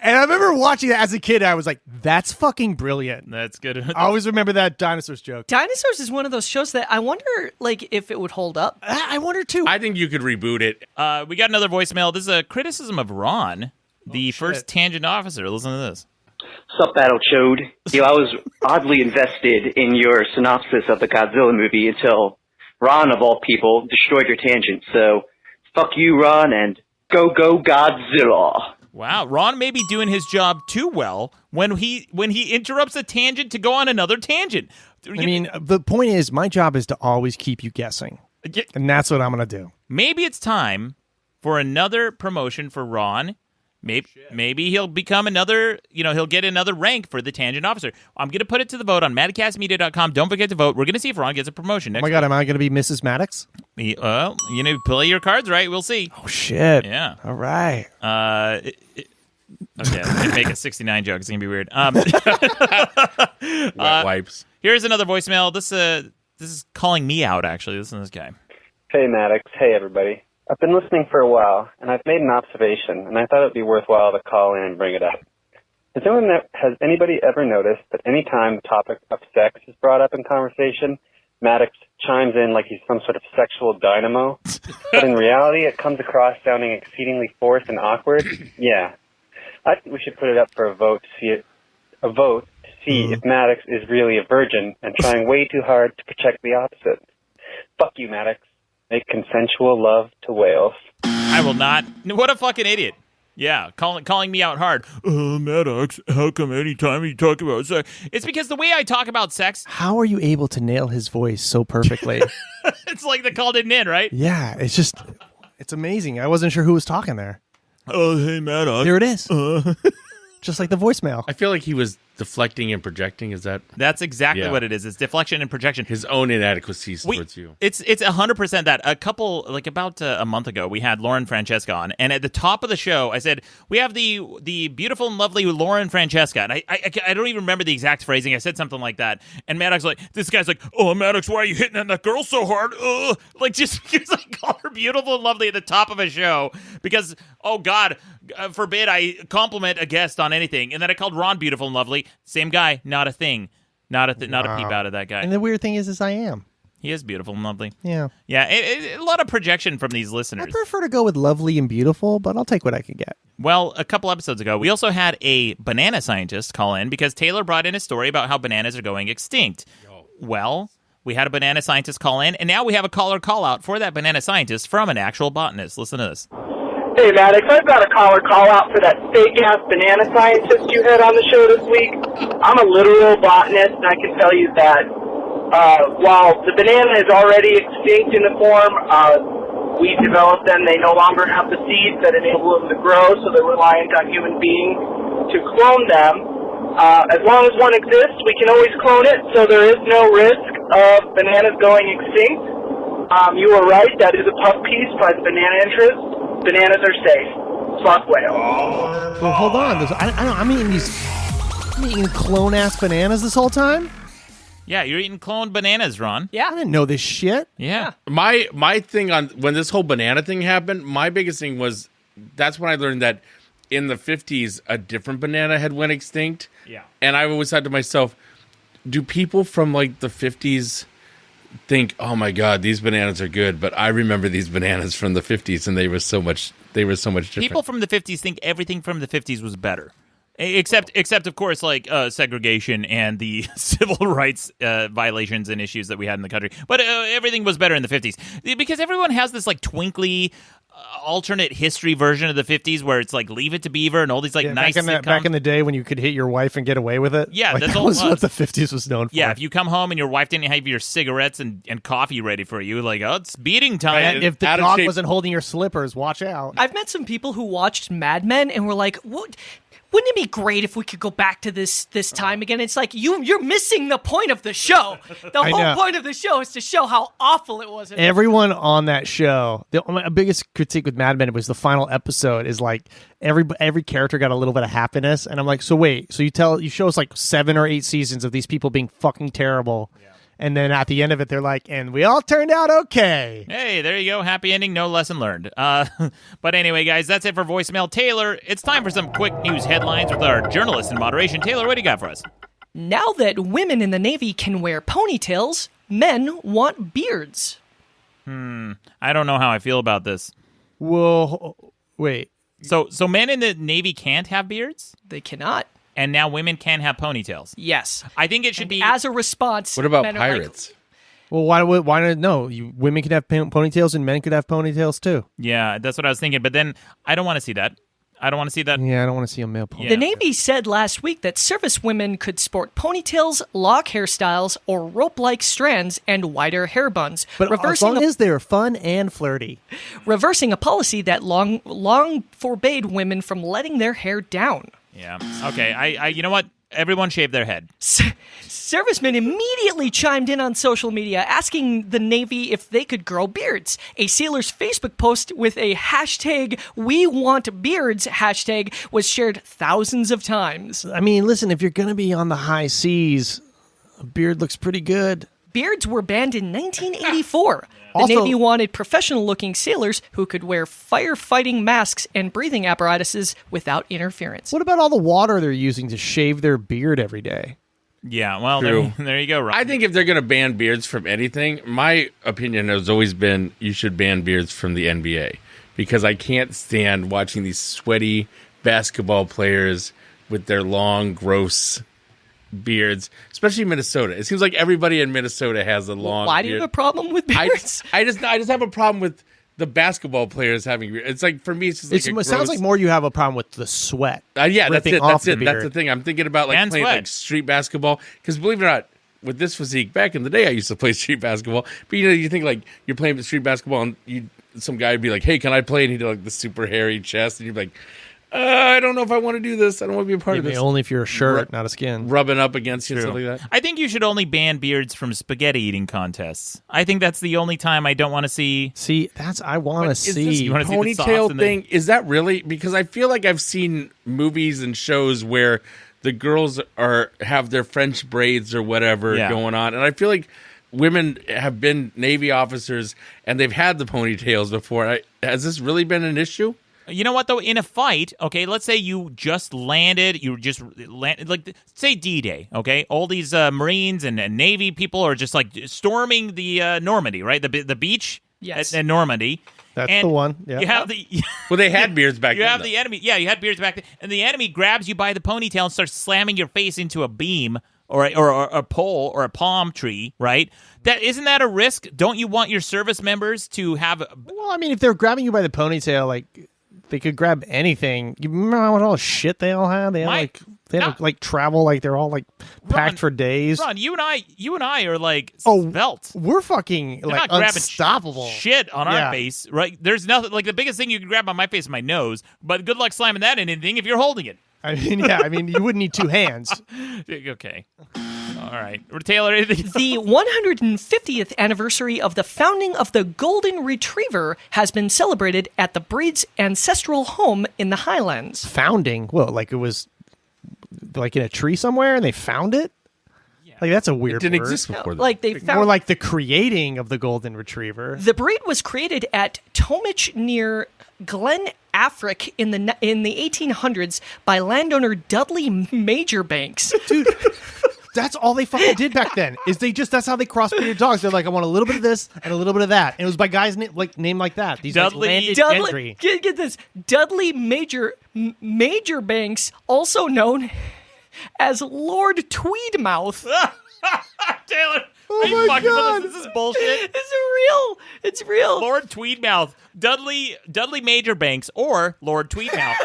And I remember watching that as a kid. I was like, "That's fucking brilliant." That's good. I always remember that dinosaurs joke. Dinosaurs is one of those shows that I wonder, like, if it would hold up. I wonder too. I think you could reboot it. We got another voicemail. This is a criticism of Ron, the first tangent officer. Listen to this. Sup, Battle Chode. I was oddly invested in your synopsis of the Godzilla movie until Ron, of all people, destroyed your tangent. So, fuck you, Ron, and go Godzilla. Wow, Ron may be doing his job too well when he interrupts a tangent to go on another tangent. I mean, the point is, my job is to always keep you guessing, and that's what I'm going to do. Maybe it's time for another promotion for Ron. Maybe he'll become another, he'll get another rank for the tangent officer. I'm going to put it to the vote on madcastmedia.com. Don't forget to vote. We're going to see if Ron gets a promotion next week. Am I going to be Mrs. Maddox? Well, play your cards right. We'll see. Oh, shit. Yeah. All right. Okay, I'm going to make a 69 joke. It's going to be weird. Wet wipes. Here's another voicemail. This is calling me out, actually. Listen to this guy. Hey, Maddox. Hey, everybody. I've been listening for a while, and I've made an observation, and I thought it would be worthwhile to call in and bring it up. Has anybody ever noticed that any time the topic of sex is brought up in conversation, Maddox chimes in like he's some sort of sexual dynamo, but in reality it comes across sounding exceedingly forced and awkward? Yeah. I think we should put it up for a vote to see if Maddox is really a virgin and trying way too hard to protect the opposite. Fuck you, Maddox. Make consensual love to whales. I will not. What a fucking idiot. Yeah, calling me out hard. Maddox, how come anytime you talk about sex? It's because the way I talk about sex. How are you able to nail his voice so perfectly? It's like the call didn't in, right? Yeah, it's amazing. I wasn't sure who was talking there. Oh, hey, Maddox. There it is. Just like the voicemail. I feel like he was deflecting and projecting. That's exactly what it is. It's deflection and projection. His own inadequacies towards you. It's 100% that. About a month ago, we had Lauren Francesca on, and at the top of the show, I said, we have the beautiful and lovely Lauren Francesca, and I don't even remember the exact phrasing. I said something like that, and Maddox this guy's like, oh, Maddox, why are you hitting on that girl so hard? Just call her beautiful and lovely at the top of a show, because, oh, God, forbid I compliment a guest on anything. And then I called Ron beautiful and lovely. Same guy, not a thing. Not a peep out of that guy. And the weird thing is I am. He is beautiful and lovely. Yeah. Yeah, a lot of projection from these listeners. I prefer to go with lovely and beautiful, but I'll take what I can get. Well, a couple episodes ago, we also had a banana scientist call in because Taylor brought in a story about how bananas are going extinct. Well, we had a banana scientist call in, and now we have a caller call out for that banana scientist from an actual botanist. Listen to this. Hey, Maddox, I've got a caller call out for that fake-ass banana scientist you had on the show this week. I'm a literal botanist, and I can tell you that while the banana is already extinct in the form, we developed them. They no longer have the seeds that enable them to grow, so they're reliant on human beings to clone them. As long as one exists, we can always clone it, so there is no risk of bananas going extinct. You were right. That is a puff piece by the banana interest. Bananas are safe. Fuck whale. Well, hold on. I'm eating clone-ass bananas this whole time? Yeah, you're eating cloned bananas, Ron. Yeah. I didn't know this shit. Yeah. My thing on when this whole banana thing happened, my biggest thing was that's when I learned that in the 50s a different banana had went extinct. Yeah. And I always thought to myself, do people from like the 50s think, "Oh my god, these bananas are good," but I remember these bananas from the 50s and they were so much different. People from the 50s think everything from the 50s was better. Except of course, like segregation and the civil rights violations and issues that we had in the country. But everything was better in the 50s because everyone has this like twinkly alternate history version of the 50s where it's like Leave It to Beaver and all these like nice sitcoms. Back in the day when you could hit your wife and get away with it. Yeah, like, that's that all was what the 50s was known for. Yeah, if you come home and your wife didn't have your cigarettes and coffee ready for you, like, oh, it's beating time. And if the dog wasn't holding your slippers, watch out. I've met some people who watched Mad Men and were like, "What? Wouldn't it be great if we could go back to this time again?" It's like you're missing the point of the show. The whole point of the show is to show how awful it was. Everyone on that show, my biggest critique with Mad Men was the final episode is like every character got a little bit of happiness, and I'm like, so wait, so you show us like 7 or 8 seasons of these people being fucking terrible. Yeah. And then at the end of it, they're like, and we all turned out okay. Hey, there you go. Happy ending, no lesson learned. But anyway, guys, that's it for voicemail. Taylor, it's time for some quick news headlines with our journalist in moderation. Taylor, what do you got for us? Now that women in the Navy can wear ponytails, men want beards. I don't know how I feel about this. Well, wait. So men in the Navy can't have beards? They cannot. And now women can have ponytails. Yes. I think it should be... As a response... What about pirates? Well, why not? No, women could have ponytails and men could have ponytails too. Yeah, that's what I was thinking. But then I don't want to see that. I don't want to see that. Yeah, I don't want to see a male ponytail. The Navy said last week that service women could sport ponytails, lock hairstyles, or rope-like strands and wider hair buns. But as long as they're fun and flirty. Reversing a policy that long forbade women from letting their hair down. Yeah. Okay. I you know what? Everyone shave their head. Servicemen immediately chimed in on social media asking the Navy if they could grow beards. A sailor's Facebook post with a hashtag #WeWantBeards hashtag was shared thousands of times. I mean, listen, if you're going to be on the high seas, a beard looks pretty good. Beards were banned in 1984. The Navy wanted professional-looking sailors who could wear firefighting masks and breathing apparatuses without interference. What about all the water they're using to shave their beard every day? Yeah, well, there you go, Rob. I think if they're going to ban beards from anything, my opinion has always been you should ban beards from the NBA. Because I can't stand watching these sweaty basketball players with their long, gross beards, especially Minnesota. It seems like everybody in Minnesota has a long Why do you beard. have a problem with beards? I just have a problem with the basketball players having beards. It's like, for me, it's just like it sounds like more you have a problem with the sweat. Yeah, that's it. That's it. The That's the thing. I'm thinking about like And playing sweat. like street basketball. Because believe it or not, with this physique, back in the day, I used to play street basketball. But you think like you're playing street basketball and some guy would be like, "Hey, can I play?" And he'd do like the super hairy chest, and you'd be like, I don't know if I want to do this. I don't want to be a part of this. Only if you're a shirt, not a skin. Rubbing up against you and stuff like that. I think you should only ban beards from spaghetti eating contests. I think that's the only time I don't want to see. See, I want to see. You wanna see the Ponytail sauce thing. Is that really? Because I feel like I've seen movies and shows where the girls have their French braids or whatever going on. And I feel like women have been Navy officers and they've had the ponytails before. Has this really been an issue? You know what, though? In a fight, okay, let's say you just landed, like, say D-Day, okay? All these Marines and Navy people are just, like, storming the Normandy, right? The beach at Normandy. That's the one, yeah. You have the... Well, they had beards back then. You have the enemy. Yeah, you had beards back then. And the enemy grabs you by the ponytail and starts slamming your face into a beam or a pole or a palm tree, right? Isn't that a risk? Don't you want your service members to have... Well, I mean, if they're grabbing you by the ponytail, like... They could grab anything. You remember what all the shit they all had? They had like travel, like they're all like packed for days. Ron, you and I are like svelte. We're fucking They're like not unstoppable. Shit on our face, right? There's nothing like the biggest thing you can grab on my face is my nose. But good luck slamming that in anything if you're holding it. I mean, you wouldn't need 2 hands. Okay. All right. Taylor, anything else? The 150th anniversary of the founding of the Golden Retriever has been celebrated at the breed's ancestral home in the Highlands. Founding? Well, like it was like in a tree somewhere and they found it? Like, that's a weird It didn't word. exist before that. Like they found More like the creating of the Golden Retriever. the breed was created at Tomich near Glen Affric in the 1800s by landowner Dudley Majorbanks. Dude, that's all they fucking did back then. That's how they crossbreeded dogs. They're like, I want a little bit of this and a little bit of that. And it was by guys named like that. These landed gentry. Get this. Dudley Majorbanks, also known as Lord Tweedmouth. Taylor, Oh are you my fucking God. with us? This is bullshit. It's real. Lord Tweedmouth, Dudley Majorbanks, or Lord Tweedmouth.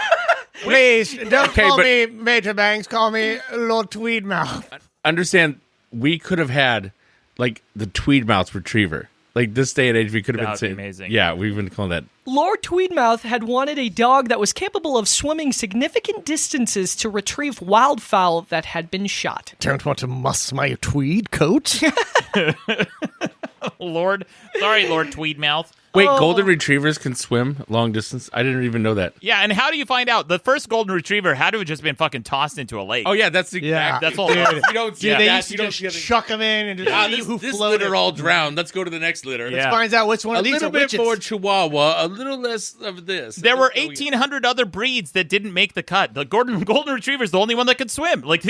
Please, don't call but- me Major Banks. Call me Lord Tweedmouth. Understand, we could have had like the Tweedmouth Retriever. Like this day and age, we could have That would been be saying, amazing. Yeah, we've been calling that. Lord Tweedmouth had wanted a dog that was capable of swimming significant distances to retrieve wildfowl that had been shot. Don't want to muss my tweed coat. Lord Tweedmouth. Wait, golden retrievers can swim long distance? I didn't even know that. Yeah, and how do you find out? The first golden retriever had to have just been fucking tossed into a lake. Oh yeah, that's the Yeah. That's all. Dude. You don't see Dude, they that. used to You don't just see other- chuck them in and just see who this floated. litter all drowned. Let's go to the next litter. Yeah. Finds out which one A of these little are bit witches. more Chihuahua, a little less of this. There were 1,800 other breeds that didn't make the cut. The golden retriever is the only one that could swim. Like,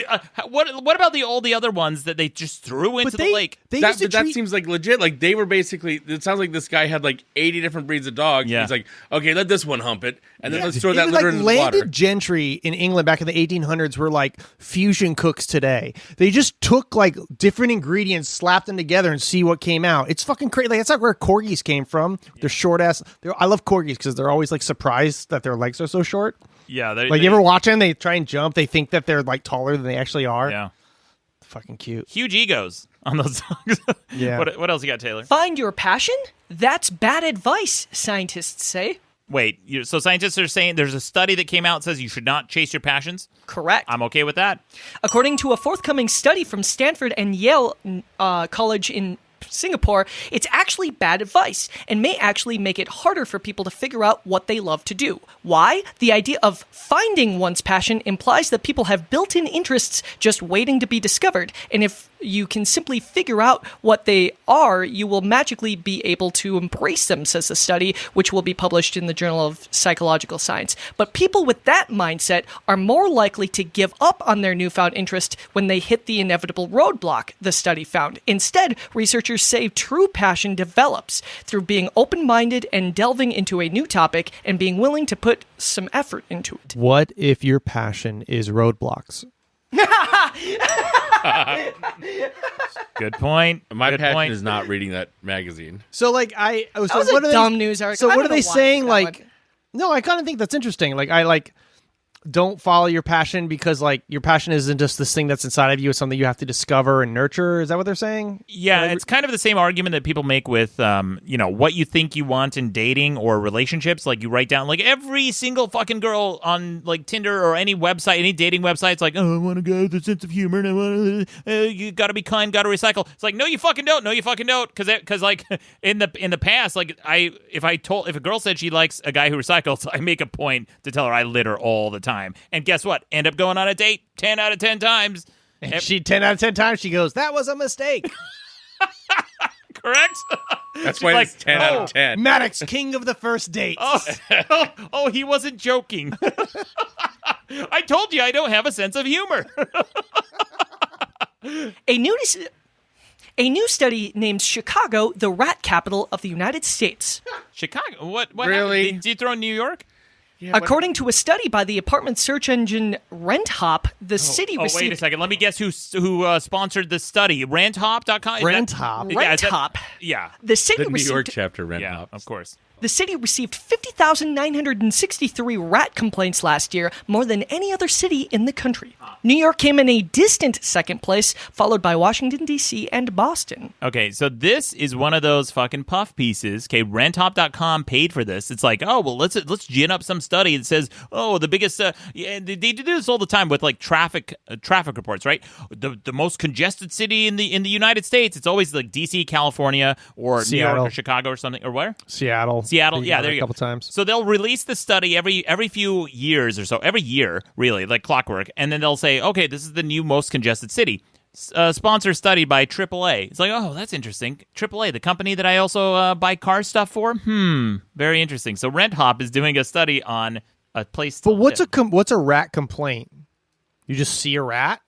what about all the other ones that they just threw into the lake? They That, used to but that treat- seems like legit. Like they were basically. It sounds like this guy had like 80 different breeds of dogs. Yeah. He's like, okay, let this one hump it, and then let's throw that Even, litter like, into the landed water. gentry in England back in the 1800s were like fusion cooks today. They just took like different ingredients, slapped them together, and see what came out. It's fucking crazy. Like, that's not where corgis came from. They're short ass. I love corgis because they're always like surprised that their legs are so short. Yeah, Like, you ever watch them? They try and jump. They think that they're like taller than they actually are. Yeah, Fucking cute. huge egos on those dogs. Yeah. What else you got, Taylor? Find your passion? That's bad advice, scientists say. Wait, so scientists are saying there's a study that came out that says you should not chase your passions? Correct. I'm okay with that. According to a forthcoming study from Stanford and Yale College in Singapore, it's actually bad advice and may actually make it harder for people to figure out what they love to do. Why? The idea of finding one's passion implies that people have built-in interests just waiting to be discovered, and if you can simply figure out what they are, you will magically be able to embrace them, says the study, which will be published in the Journal of Psychological Science. But people with that mindset are more likely to give up on their newfound interest when they hit the inevitable roadblock, the study found. Instead, researchers say true passion develops through being open-minded and delving into a new topic and being willing to put some effort into it. What if your passion is roadblocks? Good point. My Good passion point. is not reading that magazine. So like That was a dumb news article. So I what don't are they know why saying? that Like, one. no, I kind of think that's interesting. Like, I like don't follow your passion because like your passion isn't just this thing that's inside of you. It's something you have to discover and nurture. Is that what they're saying? Yeah, it's kind of the same argument that people make with, what you think you want in dating or relationships. Like, you write down, like, every single fucking girl on, like, Tinder or any website, any dating website, it's like, oh, I want a guy with a sense of humor, and I want to, you gotta be kind, gotta recycle. It's like, no, you fucking don't. No, you fucking don't. Because like, in the past, like, if a girl said she likes a guy who recycles, I make a point to tell her I litter all the time. And guess what? End up going on a date 10 out of 10 times. And she 10 out of 10 times she goes, that was a mistake. Correct? That's why it's 10 out of 10. Maddox, king of the first date. Oh, he wasn't joking. I told you I don't have a sense of humor. A new study names Chicago the rat capital of the United States. Chicago? What Really? happened? Did you throw New York? According to a study by the apartment search engine RentHop, the city Oh, received... wait a second. Let me guess who sponsored the study. Renthop.com? RentHop. RentHop. Yeah. The city The New received... York chapter, Rent Yeah, Hops. of course. The city received 50,963 rat complaints last year, more than any other city in the country. New York came in a distant second place, followed by Washington, D.C. and Boston. Okay, so this is one of those fucking puff pieces. Okay, renthop.com paid for this. It's like, oh, well, let's gin up some study that says, oh, the biggest, yeah, they do this all the time with like traffic reports, right? The most congested city in the United States. It's always like D.C., California, or Seattle. New York or Chicago or something, or where? Seattle, yeah, there you go. A couple times. So they'll release the study every few years or so, every year, really, like clockwork, and then they'll say, okay, this is the new most congested city. Sponsor study by AAA. It's like, oh, that's interesting. AAA, the company that I also buy car stuff for. Very interesting. So RentHop is doing a study on a place. But what's a rat complaint? You just see a rat?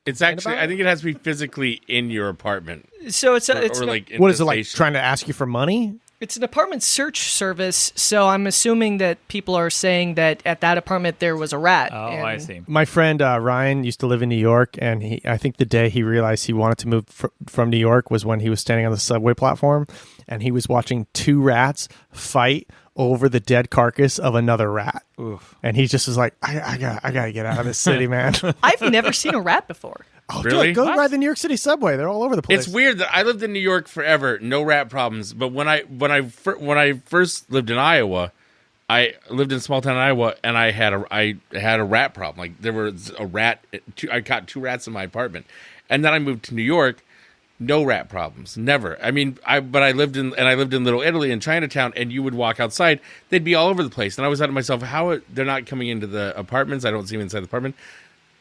It's actually, I think it has to be physically in your apartment. So it's like what is it like? Trying to ask you for money? It's an apartment search service, so I'm assuming that people are saying that at that apartment there was a rat. Oh, I see. My friend Ryan used to live in New York, and I think the day he realized he wanted to move from New York was when he was standing on the subway platform, and he was watching two rats fight over the dead carcass of another rat. Oof. And he just was like, I gotta get out of this city, man. I've never seen a rat before. Oh, really? Dude, go ride the New York City subway. They're all over the place. It's weird that I lived in New York forever, no rat problems. But when I first lived in Iowa, I lived in small town Iowa, and I had a rat problem. Like there was a rat. I caught two rats in my apartment, and then I moved to New York. No rat problems, never. I mean, I lived in Little Italy in Chinatown, and you would walk outside, they'd be all over the place, and I was out to myself, they're not coming into the apartments? I don't see them inside the apartment.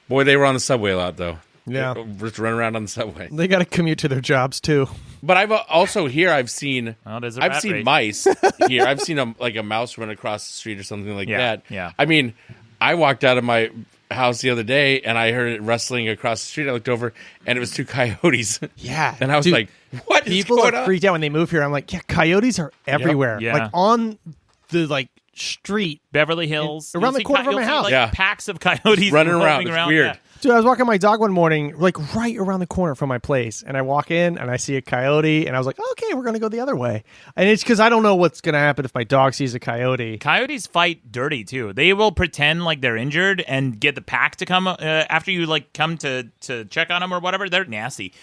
Boy, they were on the subway a lot though. Yeah, just running around on the subway. They got to commute to their jobs too. But I've also I've seen race. mice here. I've seen a mouse run across the street or something like that. Yeah. I mean, I walked out of my house the other day and I heard it rustling across the street. I looked over and it was two coyotes. Yeah, and I was like, "What is people going are on?" freaked out when they move here. I'm like, yeah, coyotes are everywhere. Yeah. Like on the street, Beverly Hills, around the corner from my house. Packs of coyotes running around. It's weird. Yeah. Dude, I was walking my dog one morning, like right around the corner from my place, and I walk in and I see a coyote, and I was like, okay, we're gonna go the other way. And it's because I don't know what's gonna happen if my dog sees a coyote. Coyotes fight dirty too. They will pretend like they're injured and get the pack to come after you like come to check on them or whatever. They're nasty.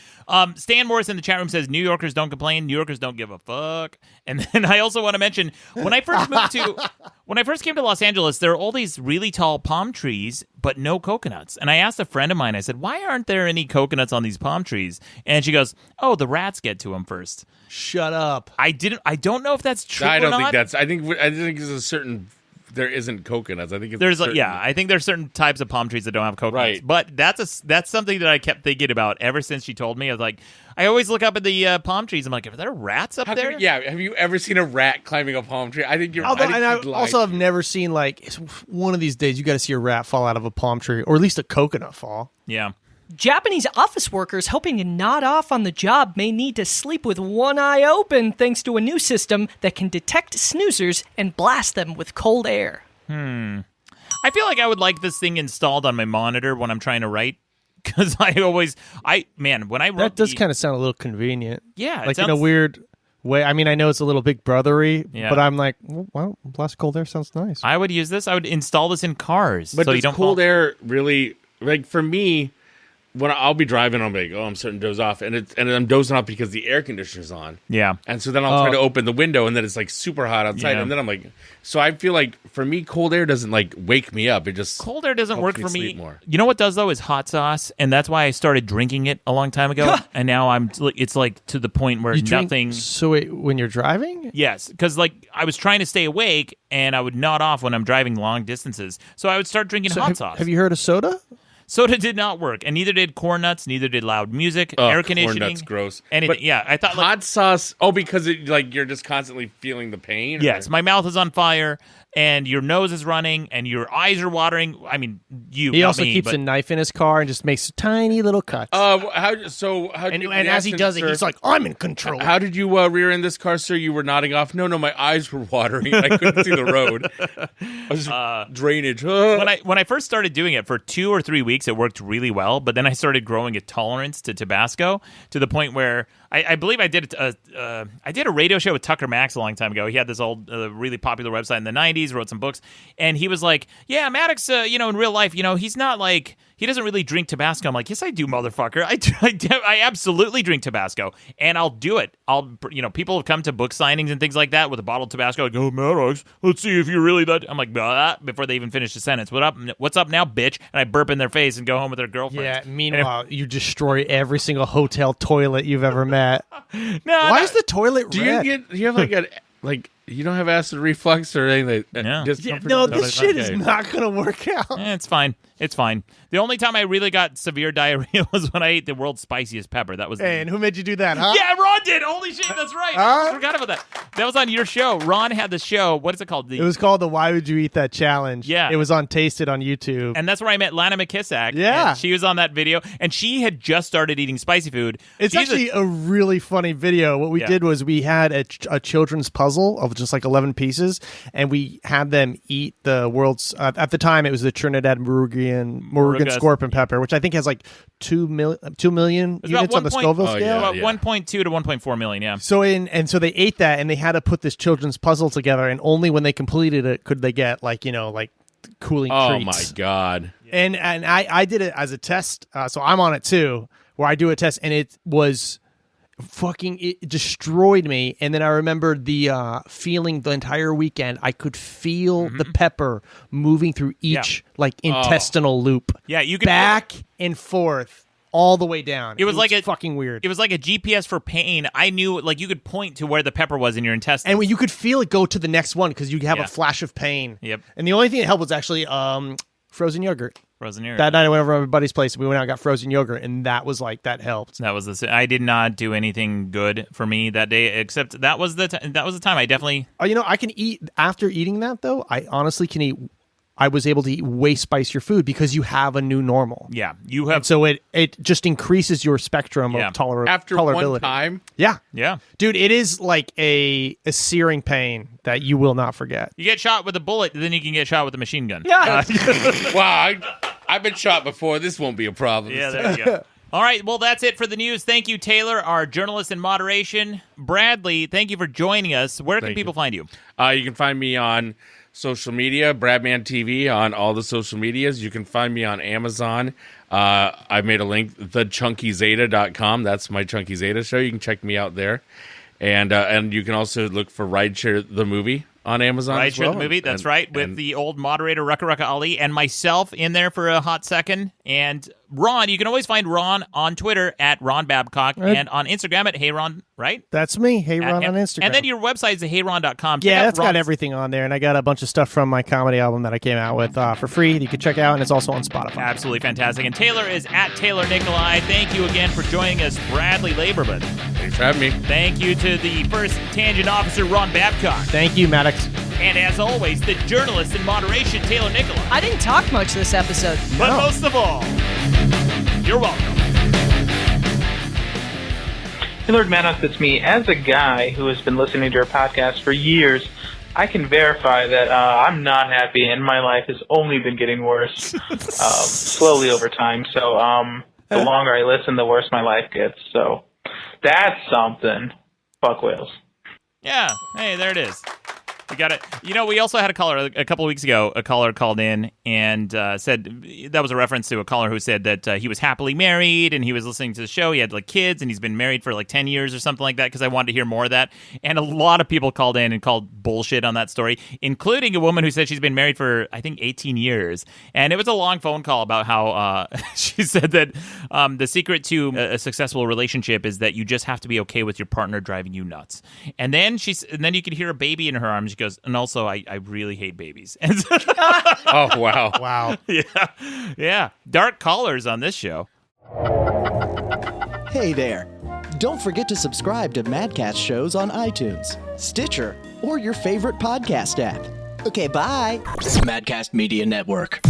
Stan Morris in the chat room says New Yorkers don't complain. New Yorkers don't give a fuck. And then I also want to mention when I first came to Los Angeles, there are all these really tall palm trees, but no coconuts. And I asked a friend of mine, I said, why aren't there any coconuts on these palm trees? And she goes, oh, the rats get to them first. Shut up. I don't know if that's true. I don't think that's. I think there's a certain. There isn't coconuts. I think it's I think there's certain types of palm trees that don't have coconuts. Right. But that's something that I kept thinking about ever since she told me. I was like, I always look up at the palm trees. I'm like, are there rats up there? Have you ever seen a rat climbing a palm tree? I think you're. I also have never seen like one of these days you got to see a rat fall out of a palm tree, or at least a coconut fall. Yeah. Japanese office workers hoping to nod off on the job may need to sleep with one eye open thanks to a new system that can detect snoozers and blast them with cold air. I feel like I would like this thing installed on my monitor when I'm trying to write. Because when I wrote that does kind of sound a little convenient. Yeah. Like in a weird way. I mean, I know it's a little big brothery, Yeah. but I'm like, well, blast cold air sounds nice. I would use this. I would install this in cars. But so does you don't cold air really, like for me, when I'll be driving, I'll be like, I'm starting to doze off. And I'm dozing off because the air conditioner's on. Yeah. And so then I'll try to open the window and then it's like super hot outside. Yeah. And then I'm like, so I feel like for me, cold air doesn't like wake me up. It just. Cold air doesn't work for me. Sleep more. You know what does though is hot sauce. And that's why I started drinking it a long time ago. And now it's like to the point where nothing. So wait, when you're driving? Yes. Because like I was trying to stay awake and I would nod off when I'm driving long distances. So I would start drinking hot sauce. Have you heard of soda? Soda did not work, and neither did corn nuts, neither did loud music, air conditioning. Corn nuts, gross. Anything. But yeah, I thought hot sauce. Oh, because you're just constantly feeling the pain. Yes, my mouth is on fire, and your nose is running, and your eyes are watering. I mean, he also keeps a knife in his car and just makes tiny little cuts. And as he does it, he's like, I'm in control. How did you rear end this car, sir? You were nodding off. No, my eyes were watering. I couldn't see the road. I was drainage. When I first started doing it for 2 or 3 weeks. weeks, it worked really well. But then I started growing a tolerance to Tabasco to the point where I believe I did a radio show with Tucker Max a long time ago. He had this old, really popular website in the 90s, wrote some books. And he was like, yeah, Maddox, in real life, he's not like, he doesn't really drink Tabasco. I'm like, yes, I do, motherfucker. I absolutely drink Tabasco, and I'll do it. People have come to book signings and things like that with a bottle of Tabasco. Like, oh, Maddox, let's see if you're really that. I'm like, blah, before they even finish the sentence. What's up now, bitch? And I burp in their face and go home with their girlfriend. Yeah. Meanwhile, you destroy every single hotel toilet you've ever met. Why is the toilet red? Do you have you don't have acid reflux or anything? This shit is not going to work out. It's fine. It's fine. The only time I really got severe diarrhea was when I ate the world's spiciest pepper. That was. Hey, and who made you do that, huh? Yeah, Ron did. Holy shit, that's right. I forgot about that. That was on your show. Ron had the show. What is it called? It was called the Why Would You Eat That Challenge. Yeah. It was on Tasted on YouTube. And that's where I met Lana McKissack. Yeah. And she was on that video, and she had just started eating spicy food. It's actually a really funny video. What we did was we had a children's puzzle of just like 11 pieces, and we had them eat the world's, at the time it was the Trinidad Morugan scorpion pepper, which I think has like 2 million units on the Scoville scale. About 1.2 to 1.4 million, yeah. So so they ate that, and they had to put this children's puzzle together, and only when they completed it could they get cooling treats. Oh my God. And I did it as a test, so I'm on it too, where I do a test, and it was it destroyed me. And then I remembered the feeling the entire weekend. I could feel the pepper moving through each intestinal loop. Yeah, you could back and forth all the way down. It was like fucking weird. It was like a GPS for pain. I knew you could point to where the pepper was in your intestines, and when you could feel it go to the next one because you have a flash of pain. Yep. And the only thing that helped was actually frozen yogurt. Frozen yogurt. That night I went over to my buddy's place and we went out and got frozen yogurt, and that was that helped. That was I did not do anything good for me that day, except that was the time I definitely. I can eat after eating that though. I honestly can eat. I was able to eat way spicier food because you have a new normal. Yeah, you have. And so it just increases your spectrum of tolerability. After one time? Yeah. Yeah. Dude, it is like a searing pain that you will not forget. You get shot with a bullet, then you can get shot with a machine gun. Yeah. Wow, I've been shot before. This won't be a problem. Yeah, there you go. All right, well, that's it for the news. Thank you, Taylor, our journalist in moderation. Bradley, thank you for joining us. Where can people find you? You can find me on social media, Bradman TV on all the social medias. You can find me on Amazon. I made a link, thechunkyzeta.com. That's my Chunky Zeta show. You can check me out there. And you can also look for Rideshare the movie on Amazon as well. Rideshare the movie, that's right, with the old moderator Rucka Ali and myself in there for a hot second. And Ron, you can always find Ron on Twitter at Ron Babcock and on Instagram at HeyRon, right? That's me, HeyRon on Instagram. And then your website is heyron.com. Yeah, that's got everything on there. And I got a bunch of stuff from my comedy album that I came out with for free that you can check out, and it's also on Spotify. Absolutely fantastic. And Taylor is at Taylor Nikolai. Thank you again for joining us, Bradley Lieberman. Thanks for having me. Thank you to the first tangent officer, Ron Babcock. Thank you, Maddox. And as always, the journalist in moderation, Taylor Nikolai. I didn't talk much this episode. But most of all, you're welcome. Hey, Lord Maddox, it's me. As a guy who has been listening to your podcast for years, I can verify that I'm not happy, and my life has only been getting worse slowly over time. So the longer I listen, the worse my life gets. So that's something. Fuck whales. Yeah. Hey, there it is. We got it. We also had a caller a couple of weeks ago. A caller called in and said that was a reference to a caller who said that he was happily married and he was listening to the show. He had kids and he's been married for 10 years or something like that, because I wanted to hear more of that. And a lot of people called in and called bullshit on that story, including a woman who said she's been married for, I think, 18 years. And it was a long phone call about how she said that the secret to a successful relationship is that you just have to be okay with your partner driving you nuts. And then you could hear a baby in her arms. She goes, and also, I really hate babies. Oh, wow. Wow. Yeah. Dark callers on this show. Hey there. Don't forget to subscribe to Madcast shows on iTunes, Stitcher, or your favorite podcast app. Okay, bye. Madcast Media Network.